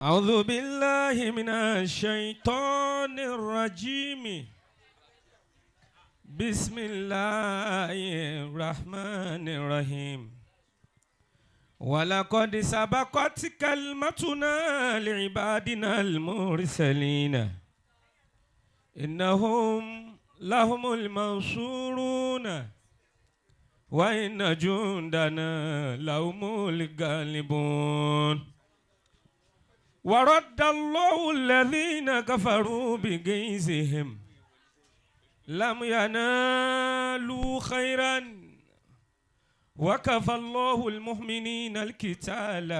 أعوذ بالله من الشيطان الرجيم. بسم الله الرحمن الرحيم. ولقد سبقت كلمتنا لعبادنا المرسلين إنهم لهم المنصورون وإن جندنا لهم الغالبون. ورد الله الذين كفروا بغيظهم لم ينالوا خيرا وكفى الله المؤمنين القتال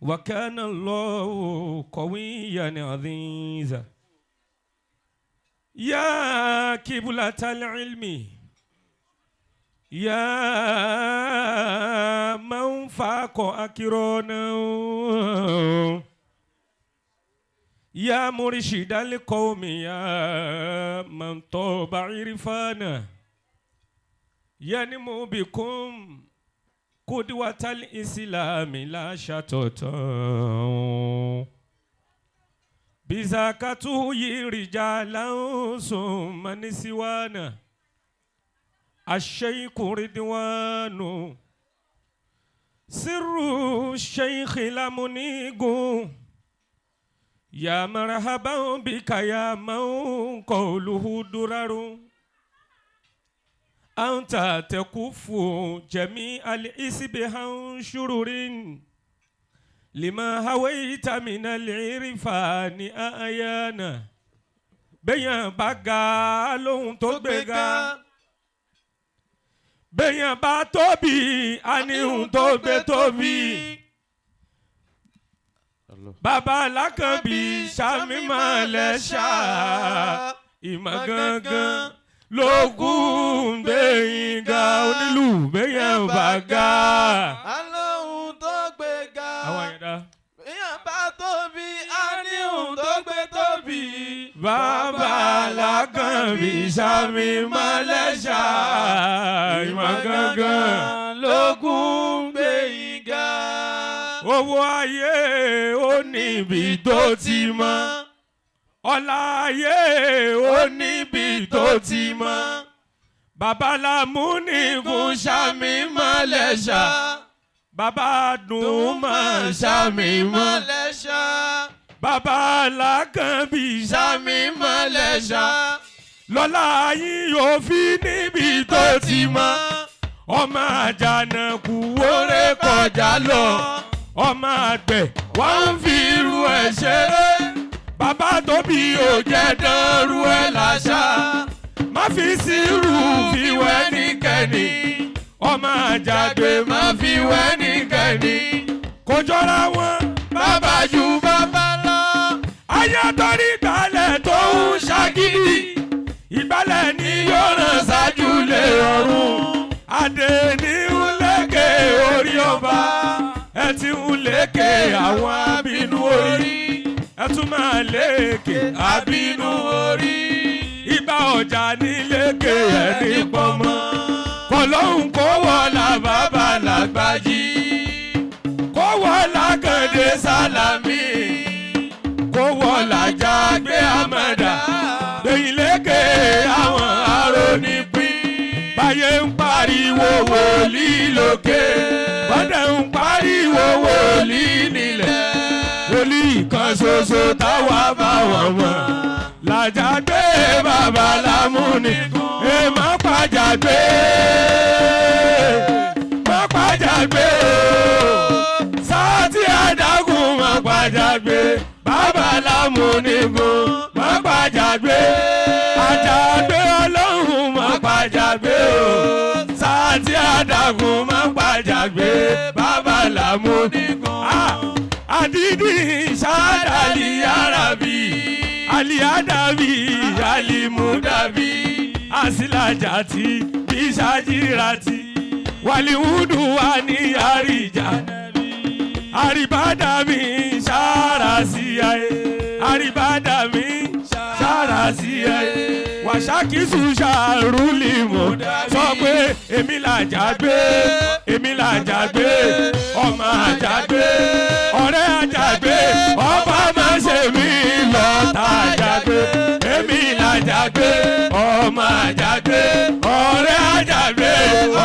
وكان الله قويا عزيزا. يا قبلة العلم يا من فاق أكرانا يا مرشد القوم يا من طاب عرفانا ينمو بكم قدوة الإسلام لا شتتا بزكاته رجالا ثم نسوانا الشيخ رضوان سر الشيخ لمنيغون يا مرحبا بك يا من قوله درر أنت تكف جميع الإسب عن شرور لما هويت من العرفان آيانا بيان بقى لون تبقى بيان باتوبي أني توبي Baba Lakabi Shami Malesha Imagagan Logun Beinga Onilu Beyan Baga Alohun tó gbéga. Àwọn àyẹ̀dá. Beyan bá tóbi, àníhun tó gbé tóbi. Baba Lakabi Shami Malesha Imagagan Logun Beinga. Owó ayé ó níbi tó ti mọ́. Ọlá ayé ó níbi tó ti mọ́. Babalamunigun Ṣàmì Málẹ́ṣà. Baba Adunmo Ṣàmì Málẹ́ṣà. Baba Lakabi Ṣàmì Málẹ́ṣà. Lọ́lá yín yóò fi níbi tó ti mọ́. Ọmọ àjànàkú wóré kọjá lọ. Ọmọ àgbẹ̀ wọ́n ń fi irú ẹ̀ ṣeré. Bàbá tó bí ò jẹ́ dánrú ẹ̀ láṣà. Má fi sírù fi wẹ́ níkẹ́ni. Ọmọ àjàgbé má fi wẹ́ níkẹ́ni. Kò jọra wọn bàbá ju bàbá lọ. Ayé torí ìgbàlẹ̀ tó ń ṣàgídí. Ìgbàlẹ̀ ni yóò ràn ṣáájú lé ọ̀run. Adé ní ń lékè orí ọba. Ẹ ti ń lékè àwọn abínú orí. Ẹ tún máa lékè abínú orí. Ìgbà ọjà ní lékè ẹni pọ̀mọ́. Kọ̀lọ́hún kó wọlá bàbá Làgbájí. Kó wọlá Kàndé Sálámì. Kó wọlá Jàgbé Àmàdà. Gbẹ̀yìn lékè àwọn arónípín. Báyé ń pariwo wòlíì lókè. Bọ́dẹ̀ ń pariwo wòlíì nílẹ̀. Wòlíì kan ṣoṣo táwa bá wọ̀n mọ̀. Làjàgbé Babalamunigun. Ẹ má pàjàgbé. Má pàjàgbé o. Sáàtì àdágún má pàjàgbé. Babalamunigun má pàjàgbé. Àjàgbé Ọlọ́run má pàjàgbé o. Sáàtì àdágún má pàjàgbé. Babalamunigun. Adidi Ṣáàdàlì Arabi. Aliadabi Alimudabi. Asilajati Bisajirati. Waliwudu ani Arija. Aribadami Ṣarasiyaye. Aribadami Ṣarasiyaye. Wàṣàkísù ṣàrúlìmọ̀. Sọ pé èmi làjàgbé. Èmi làjàgbé. Ọmọ àjàgbé. Ọ̀rẹ́ àjàgbé. àjàgbé ọmọ àjàgbé ọ̀rẹ́ àjàgbé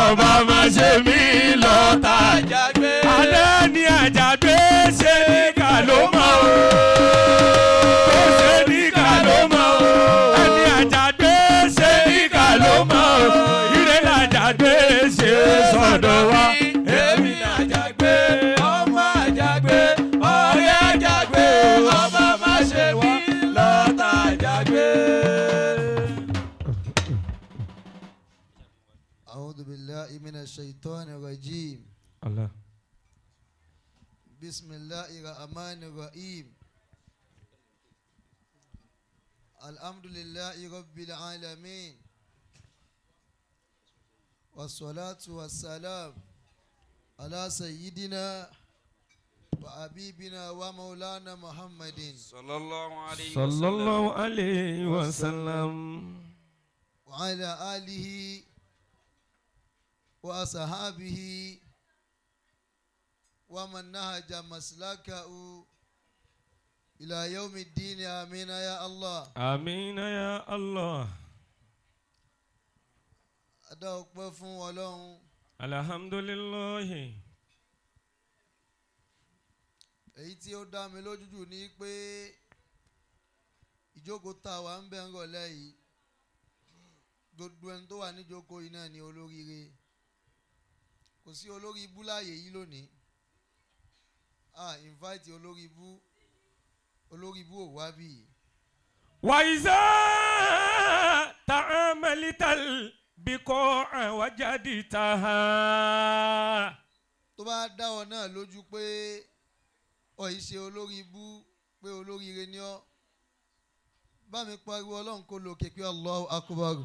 ọba má ṣe mí lọ́tà àjàgbé. alẹ́ ni àjàgbé ṣe ní ká ló mọ̀ o. tó ṣe ní ká ló mọ̀ o. ẹni àjàgbé ṣe ní ká ló mọ̀ o. ire làjàgbé ṣe sọ̀dọ̀ wa. èmi làjàgbé ọmọ àjàgbé ọ̀rẹ́ àjàgbé ọba má ṣe mí lọ́tà àjàgbé. أعوذ بالله من الشيطان الرجيم. الله. بسم الله الرحمن الرحيم. الحمد لله رب العالمين والصلاة والسلام على سيدنا وحبيبنا ومولانا محمد صلى الله عليه وسلم وعلى آله وأصحابه ومن نهج مسلكه إلى يوم الدين. آمين يا الله. آمين يا الله. أدعوك بفون ولون. الحمد لله. èyí tí ó dá mi lójú jù ní pé ìjókòó tá a wà ń bẹ̀ ń rọ̀lẹ́ yìí gbogbo ẹni tó wà níjókòó yìí náà ni olóríire. Kò sí olórí ibú láàyè yìí lónìí. Invite olórí ibú ò wá bí. وإذا تعاملت البقاع وجدتها. tó bá dá ọ náà lójú pé ọ̀yí ṣe olórí ibú pé olóríire ni ọ́, bá mi pariwo ọlọ́run kó lókè pé Allahu Akbar.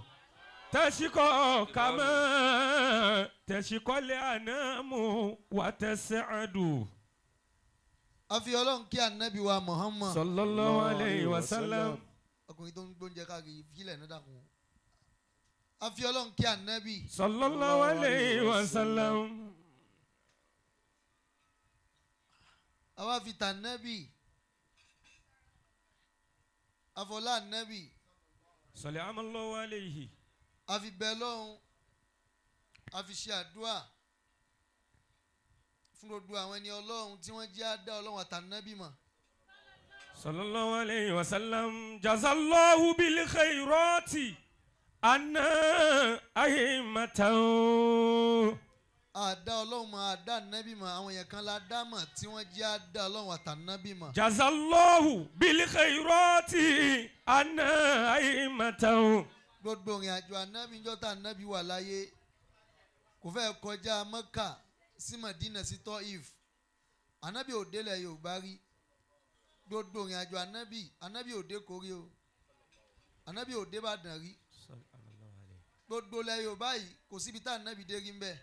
تشكو كما تشكو الأنام وتسعد. a fi ọlọ́run kí ànábì wa Muhammad صلى الله عليه وسلم. ọkùnrin tó ń gbóúnjẹ káàkiri fílẹ̀ náà dàkún. a fi ọlọ́run kí ànábì صلى الله عليه وسلم. a wá fi tànábì afọlá ànábì سلام الله عليه. a fi bẹ lọ́hùn a fi ṣe àdúrà fún gbogbo àwọn ẹni ọlọ́run tí wọ́n jẹ́ àdá ọlọ́run àtànábì mọ̀. صلى الله عليه وسلم. جزا الله بالخيرات أن أئمة. àdá ọlọ́run mọ̀ àdá ànábì mọ̀ àwọn èèyàn kan la dá mọ̀ tí wọ́n jẹ́ àdá ọlọ́run àtànábì mọ̀. جزا الله بالخيرات أن أئمة. gbogbo ìrìn àjò ànábì ń jọ́ta ànábì wà láyé kò fẹ́ kọjá Mẹ́kà sí Mẹdínà sí Tọ́ìf. ànábì ò délẹ̀ Yorùbá rí. gbogbo ìrìn àjò ànábì ò dé Kórè o, ànábì ò dé Ìbàdàn rí. gbogbo ilẹ̀ Yorùbá yìí kò síbi tá ànábì dé rí ń bẹ̀.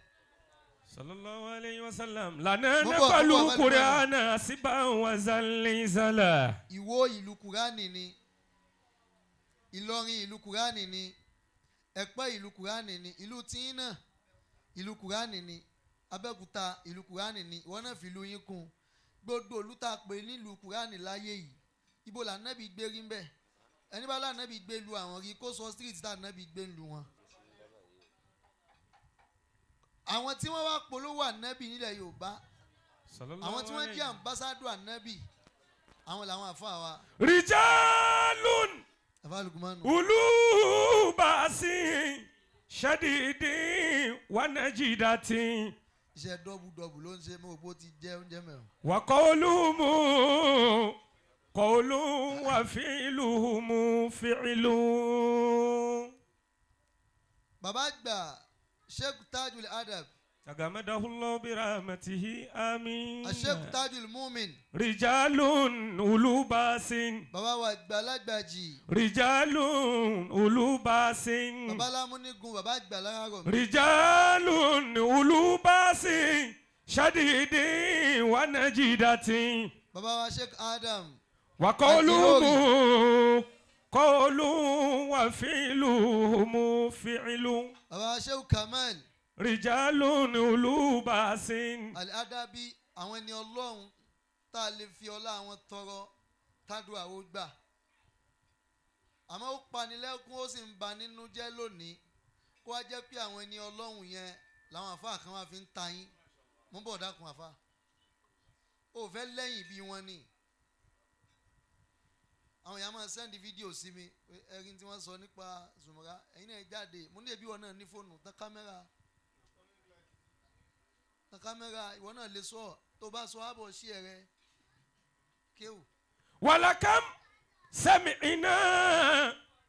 صلى الله عليه وسلم. لنا نقل القرآن سبا وزلزلا. Ìwó ìlú Kùránì ni, Ìlọrin ìlú Kùránì ni, Ẹ̀pẹ́ ìlú Kùránì ni, ìlú tiyín náà ìlú Kùránì ni, Abẹ́òkúta ìlú Kùránì ni, ìwọ náà fi ìlú yín kún. gbogbo ìlú tá a pè nílùú Kùránì láyé yìí ibo lànàbì gbé rí ń bẹ̀. ẹni bá lànàbì gbé lu àwọn rí kó sọ street tá ànàbì gbé lu wọn. àwọn tí wọ́n wá polówó ànábì nílẹ̀ Yorùbá, àwọn tí wọ́n jẹ́ ambassador ànábì, àwọn làwọn àfáà wa. رجال أولو بأس شديد ونجدة. iṣẹ́ dọ́bù ló ń ṣe mọ́ bó ti jẹ́ oúnjẹ mẹ́rin. وقولهم قول وفعلهم فعل. bàbá àgbà Sheikh Tajul Adab تغمده الله برحمته آمين. Sheikh Tajul Mumin. رجال أولو بأس. bàbá wa Àgbàlagbàjì. رجال أولو بأس. Babalamunigun bàbá Àgbàlagbàjì. رجال أولو بأس شديد ونجدة. bàbá wa Sheikh Adam. وقولهم قول وفعلهم فعل. bàbá wa Sheikh Kamal. رجال أولو بأس. Al-Adabi àwọn ẹni ọlọ́run tá a lè fi ọlá àwọn tọrọ tádùn àwọn gbà. àmọ́ ó panilẹ́kún ó sì ń ba nínú jẹ́ lónìí kó wá jẹ́ pé àwọn ẹni Ọlọ́run yẹn làwọn àfáà kan wá fi ń ta yín mú bọ̀ dákun àfáà ó fẹ́ lẹ́yìn bí wọ́n ní àwọn èèyàn máa sẹ́ndì fídíò sí mi ẹ̀rín tí wọ́n sọ nípa Zumura ẹ̀yin náà jáde mo ní ẹbí wọn náà ní fóònù tán kámẹ́rà ìwọ náà lè sọ tó bá sọ àbọ̀ sí ẹ̀rẹ́ kéwù. Walakam sami'na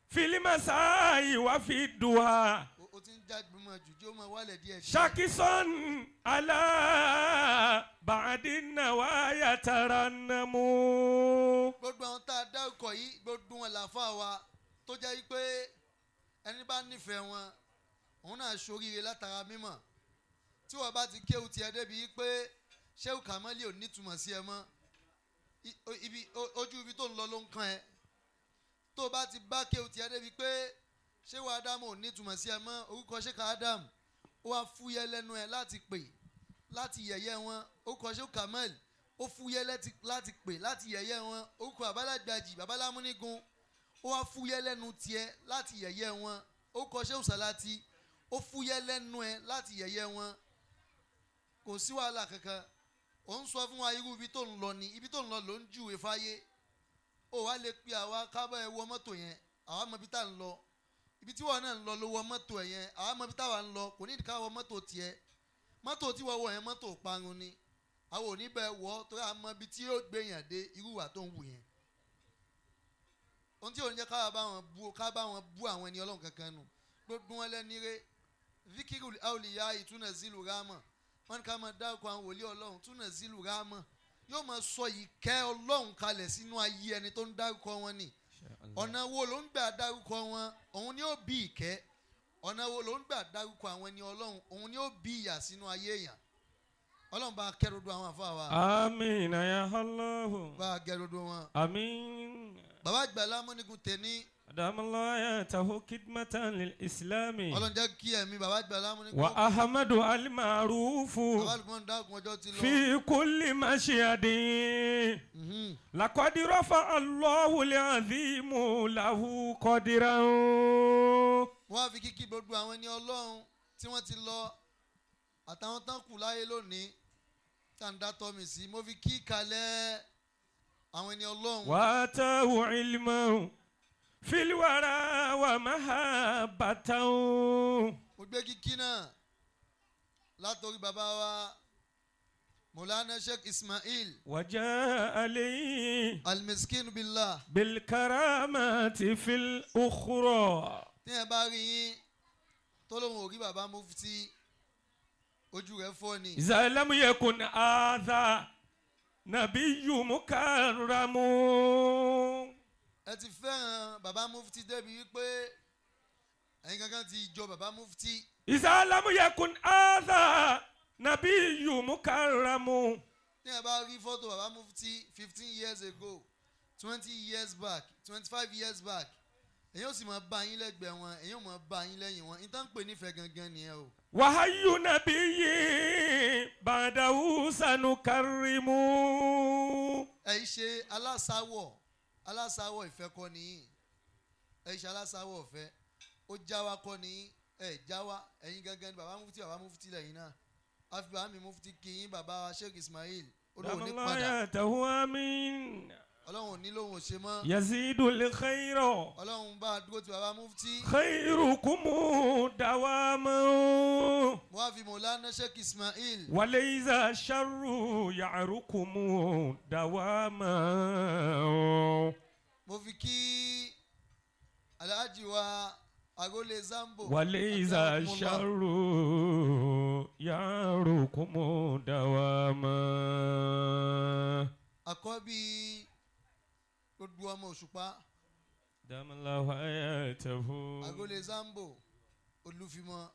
fil masai wa fi duha. O ti ń jáde mọ́ jù tí ó máa wálẹ̀ díẹ̀. Shakison ala ba'din nawaya tarannamu. Gbogbo àwọn tá a dárúkọ yìí gbogbo wọn làáfà wa tó jẹ́ pé ẹni bá nífẹ̀ẹ́ wọn òun náà ṣoríire látara mímọ̀ tí wọ́n bá ti kéwù tiẹ̀ débi pé Sheikh Kamali ò nítumọ̀ sí ẹ mọ́ ojú ibi tó ń lọ ló ń kàn ẹ́ tó bá ti bá kéwù tiẹ̀ débi pé Sheikh Adamu ò nítumọ̀ sí ẹ mọ́ orúkọ Sheikh Adam ó wá fúyẹ́ lẹ́nu ẹ láti pè láti yẹ̀yẹ́ wọn orúkọ Sheikh Kamali ó fúyẹ́ láti pè láti yẹ̀yẹ́ wọn orúkọ Babalagbàjì Babalamunigun ó wá fúyẹ́ lẹ́nu tiẹ̀ láti yẹ̀yẹ́ wọn orúkọ Sheikh Salati ó fúyẹ́ lẹ́nu ẹ láti yẹ̀yẹ́ wọn kò sí wàhálà kankan ó ń sọ fún wa irú ibi tó ń lọ ni ibi tó ń lọ ló ń júwe fáyé ó wá lè pe àwa kábọ̀ ẹ wọ mọ́tò yẹn àwa mọ ibi tá ń lọ ibi tí wọn náà ń lọ ló wọ mọ́tò ẹ yẹn àwa mọ ibi táwa ń lọ kò ní ìdíkà wọ mọ́tò tiẹ̀ mọ́tò tí wọ́n wọ yẹn mọ́tò parun ni àwọn ò ní bẹ́ẹ̀ wọ́ torí àmọ́ ibi tí yóò gbé yàn dé irú wà tó ń wù yẹn ohun tí ò ń jẹ́ ká bá wọn bú àwọn ẹni Ọlọ́run kankan nù gbogbo wọn lẹ́ni rẹ̀ vikirul awliya ìtúnà zilu rama wọn ká máa dárúkọ àwọn wòlíì Ọlọ́run túnà zilu rama yóò máa sọ ìkẹ́ Ọlọ́run kalẹ̀ sínú ayé ẹni tó ń dárúkọ wọn ni ọ̀nà wo ló ń gbà dárúkọ wọn òun ni ó bí ìkẹ́ ọ̀nà wo ló ń gbà dárúkọ àwọn ẹni Ọlọ́run òun ni ó bí ìyà sínú ayé èèyàn Ọlọ́run bá kẹ́rọ̀dọ̀ àwọn àfáà wa. Àmín ya Allah. Bá kẹ́rọ̀dọ̀ wọn. Àmín. Bàbá Babalamunigun tẹ̀ní. Adamallahu ayatahu khidmatan lil islami. Ọlọ́run jẹ́ kí ẹ̀mí Bàbá Babalamunigun. Wa Ahmadu al-Marufu. Bàbá Babalamunigun dákun ọjọ́ ti lọ. Fi kulli mashiyadin. Laqad rafa'a Allahu al-azimu lahu qadiran. Wọ́n á fi kíkí gbogbo àwọn ẹni Ọlọ́run tí wọ́n ti lọ àtàwọn tán kù láyé lónìí tá à ń dá tọ́ mi sí mo fi kí kalẹ̀ àwọn ẹni Ọlọ́run. Wa atahu ilman fil wara wa mahabbatan. Mo gbé kíkí náà látòrí bàbá wa Mawlana Sheikh Ismail. Wa jaa alayhi al-miskin billah. bil karamati fil ukhra. Tí ẹ bá rí yín tó lóun ò rí bàbá mufti ojú rẹ̀ fọ́ ni. Zalamu yakun adha nabiyyu mukarramu. Ẹ ti fẹ́ràn bàbá mufti débi wípé ẹ̀yin gangan ti jọ bàbá mufti. Zalamu yakun adha nabiyyu mukarramu. Tí ẹ bá rí fọ́tò bàbá mufti 15 years ago 20 years back 25 years back èyí ò sì máa bá yín lẹ́gbẹ̀ẹ́ wọn èyí ò máa bá yín lẹ́yìn wọn ìtàn pè nífẹ̀ẹ́ gangan nìyẹn o. Wàháyù nabiyyi ba'dahu sanukarrimu. Ẹ̀yin ṣe alásáwọ̀ ìfẹ́ kọ́ nìyí ẹ̀yin ṣe alásáwọ̀ ìfẹ́ ó jáwá kọ́ nìyí ẹ̀ jáwá ẹ̀yin gangan ni bàbá mufti lẹ́yìn náà àfi bàbá mi mufti kì í bàbá wa Sheikh Ismail olóhùn ní padà. Ọlọ́run ní lóhùn ṣe mọ́. Yazidul khayra. Ọlọ́run bá a dúró ti bàbá mufti. Khayrukumu dawama. Mo wá fi Mawlana Sheikh Ismail. Walaysa sharru ya'rukumu dawama. Mo fi kí Alhaji wa Agole Zambo. Walaysa sharru ya'rukumu dawama. Àkọ́bí gbogbo ọmọ Òṣùpá. Damallahu ayatahu. Agole Zambo Olúfimọ́.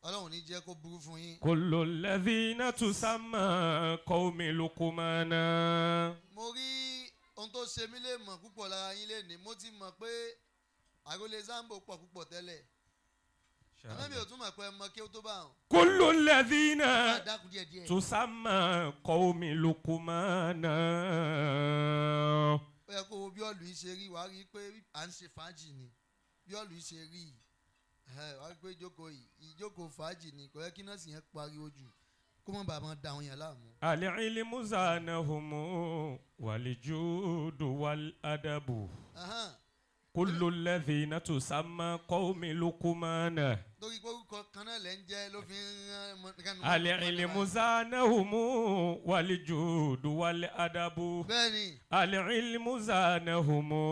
Ọlọ́run ní jẹ́ kó burú fún yín. Kullu ladhina tusamma qawmi Luqmana. Mo rí ohun tó ṣe mí lè mọ̀ púpọ̀ lára yín lénìí. Mo ti mọ̀ pé Agole Zambo pọ̀ púpọ̀ tẹ́lẹ̀. Àmọ́ mi ò tún mọ̀ pé ọmọ kí ó tó bá wọn. Kullu ladhina tusamma qawmi Luqmana. Ó yẹ kó wo bí ọ̀lù yìí yìí ṣe rí wàá rí i pé à ń ṣe fàájì ni bí ọ̀lù yìí ṣe rí yìí wàá rí i pé ìjókòó fàájì ni kò yẹ kí nọ́ọ̀sì yẹn pariwo jù kó mọ̀ bàbá da àwọn yẹn láàmú. al-ilmu zanahumu wal-judu wal-adabu kullu alladhina tusamma qawmi lukumana. torí pé orúkọ kan náà lẹ́ ń jẹ́ ló fi ń rán al-ilmu zanahumu wal-judu wal-adabu. bẹ́ẹ̀ni. al-ilmu zanahumu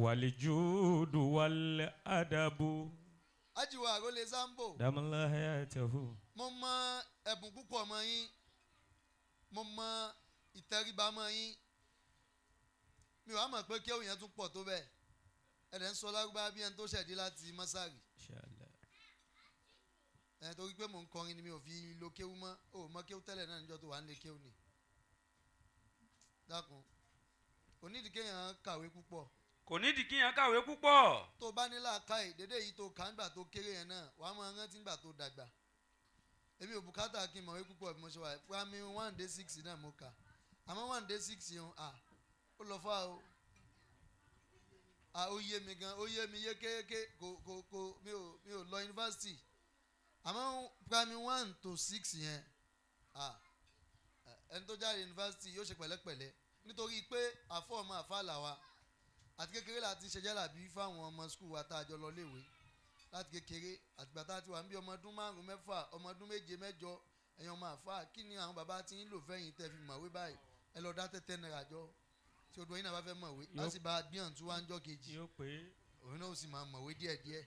wal-judu wal-adabu. ajiwa arole zambo. damala hayatahu. mo mọ ẹ̀bùn púpọ̀ mọ́ yín mo mọ ìtẹríba mọ́ yín mi ò wá mọ̀ pé kí òun yẹn tún pọ̀ tó bẹ́ẹ̀ ẹ̀rẹ̀ ń sọ lárúbá bí ẹni tó ṣẹ̀dí láti mọ́sárì torí pé mò ń kọrin ni mi ò fi lo kéwú mọ́ ò mọ kéwú tẹ́lẹ̀ náà níjọ́ tó wà ń lé kéwú ni dákun kò nídìí kéèyàn kàwé púpọ̀. kò nídìí kéèyàn kàwé púpọ̀. tó bá ní làákàyè dédé yìí tó kà ń gbà tó kéré yẹn náà wàá máa rántí gbà tó dàgbà èmi ò bùkátà kí n mọ̀wé púpọ̀ bí mo ṣe wà primary 1 day 6 náà mo kà àmọ́ 1 day 6 yẹn ó lọ fà o ó yé mi gan ó yé mi yékéyéké kò mi ò lọ yunifásitì àmọ́ primary 1 to 6 yẹn ẹni tó jáde yunifásitì yóò ṣe pẹ̀lẹ́pẹ̀lẹ́ nítorí pé àfọ́ ọmọ àfàlà wa àti kékeré láti ṣe jálàbí fáwọn ọmọ skul wa tá a jọ lọ léèwé láti kékeré àtìgbà tá a ti wà ń bí ọmọ ọdún 5 6 ọmọ ọdún 7 8 ẹ̀yin ọmọ àfà kí ni àwọn bàbá tí ń lò fẹ́yìn tẹ́ fi mọ̀wé báyìí ẹ lọ dá tẹ́tẹ́ náírà jọ tí odò yín náà bá fẹ́ mọ̀wé á sì bá gbìyànjú tí wọ́n á ń jọ́ kejì òun náà ó sì máa mọ̀wé díẹ̀díẹ̀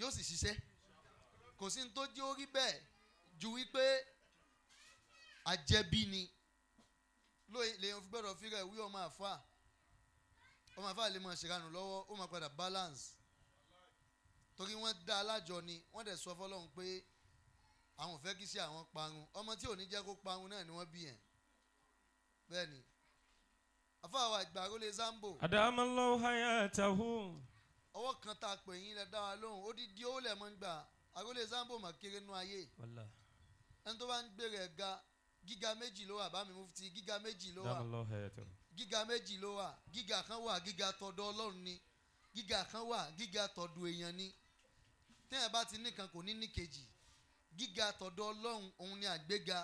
yóò sì ṣiṣẹ́ kò sí ní tó jẹ́ orí bẹ́ẹ̀ ju wípé àjẹbí ni lèèyàn fi gbọ́dọ̀ fíra ìwé ọmọ àfà lè máa ṣèrànù lọ́wọ́ ó máa padà balance torí wọ́n dá alájọ ni wọ́n dẹ̀ sọ fọlọ́run pé àwọn ò fẹ́ kí sí àwọn parun ọmọ tí ò ní jẹ́ kó parun náà ni wọ́n bí yẹn bẹ́ẹ̀ ni afáwa ìgbàrólé zambo. adamallahu hayatahu. ọwọ́ kan tá a pè yín lẹ dá wa lóhùn ó dídí owó lẹ̀ mọ́ ń gbà àrólé zambo mà kéré nú ayé ẹni tó bá ń gbèrè ẹ̀ga gíga méjì ló wà bámi mufti gíga méjì ló wà adamallahu hayatahu. gíga méjì ló wà gíga kan wà gíga tọ̀dọ̀ Ọlọ́run ni gíga kan wà gíga tọ̀dọ̀ èèyàn ni téèyàn bá ti nìkan kò ní ní kejì gíga tọ̀dọ̀ Ọlọ́run òun ni àgbéga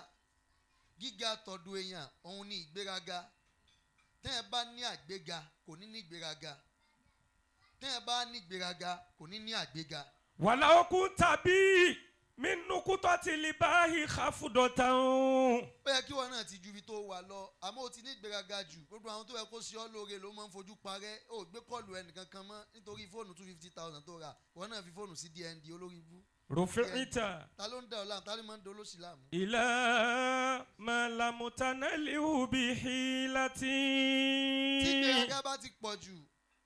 gíga tọ̀dọ̀ èèyàn òun ni ìgbéraga téèyàn bá ní àgbéga kò ní ní ìgbéraga téèyàn bá ní ìgbéraga kò ní ní àgbéga. wàlá okun tàbí minukutọ ti lè bá ìhàfùdọ̀ tán. ó yẹ kí wọn náà ti ju ibi tó wà lọ àmọ́ ó ti ní ìgbéraga jù gbogbo àwọn tó yẹ kó ṣe ọ́ lóore ló máa ń fojú parẹ́ ó gbé kọ́ọ̀lù ẹnìkan kan mọ́ nítorí fóònù 250,000 tó rà wọn náà fi fóònù sí DND olórí ibú. rufi'ita. ta ló ń da ọ̀la ta ló máa ń dolo sí láàmú. ilà malamutana lihubi hilati. tí ìgbéraga bá ti pọ̀ jù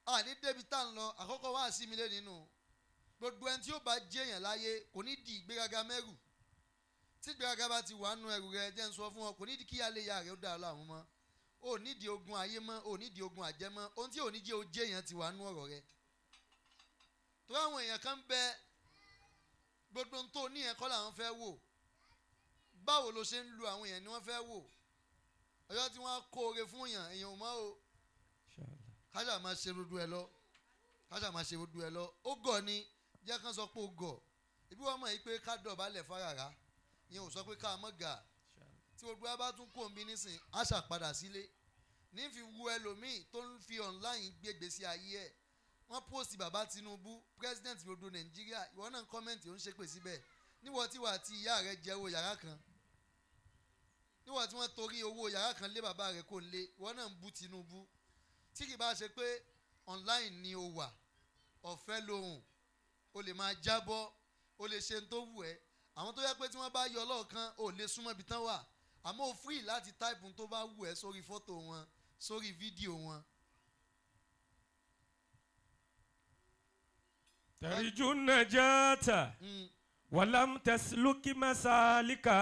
àní débi tá ń lọ àkọ́kọ́ wá sí mi lé nínú gbogbo ẹni tí ó bá jẹ́ èèyàn láyé kò ní di ìgbéraga mẹ́rù tí ìgbéraga bá ti wà nù ẹrù rẹ jẹ́ ń sọ fún ọ kò ní di kí alẹ́ ya rẹ ó dá ọ láàmú mọ́ ò ní di ogun ayé mọ́ ò ní di ogun àjẹ́ mọ́ ohun tí ò ní jẹ́ ó jẹ́ èèyàn ti wà nù ọ̀rọ̀ rẹ tó àwọn èèyàn kan bẹ gbogbo ohun tó ní ẹ̀kọ́ làwọn fẹ́ wò báwo ló ṣe ń lu àwọn èèyàn ni wọ́n fẹ́ wò ọjọ́ tí wọ́n kó oore fún èèyàn ò mọ́ o kájà máa ṣe rodo ẹ lọ kájà máa ṣe rodo ẹ lọ ó gọ̀ ni jẹ́ kán sọ pé ó gọ̀ ibi wọ́n mọ̀ yìí pé ká dọ̀bálẹ̀ fárara ìyẹn ò sọ pé ká mọ̀ gà tí gbogbo ẹ bá tún kó omi nísìn á ṣàpadà sílé ní fi wu ẹlòmíì tó ń fi online gbégbé sí ayé ẹ̀ wọ́n post bàbá Tinubu president gbogbo Nàìjíríà ìwọ náà ń kọ́mẹ̀ntì ó ń ṣépè síbẹ̀ níwọ̀ tí wà á ti ìyá rẹ̀ jẹ́ owó yàrá kan níwọ̀ tí wọ́n torí owó yàrá kan lé bàbá rẹ̀ kò lé ìwọ náà ń bú Tinubu tí kì bá ṣe pé online ni o wà ọ̀fẹ́ lóhùn o lè máa jábọ́ o lè ṣe tó wù ẹ́ àwọn tó yẹ pé tí wọ́n bá yọ lọ́ọ̀kan o lè súnmọ́ ibi tán wà àmọ́ o free láti táìpù tó bá wù ẹ́ sórí fọ́tò wọn sórí fídíò wọn. tẹ̀ríjú najata wàlám tẹ̀sílùkì masalika.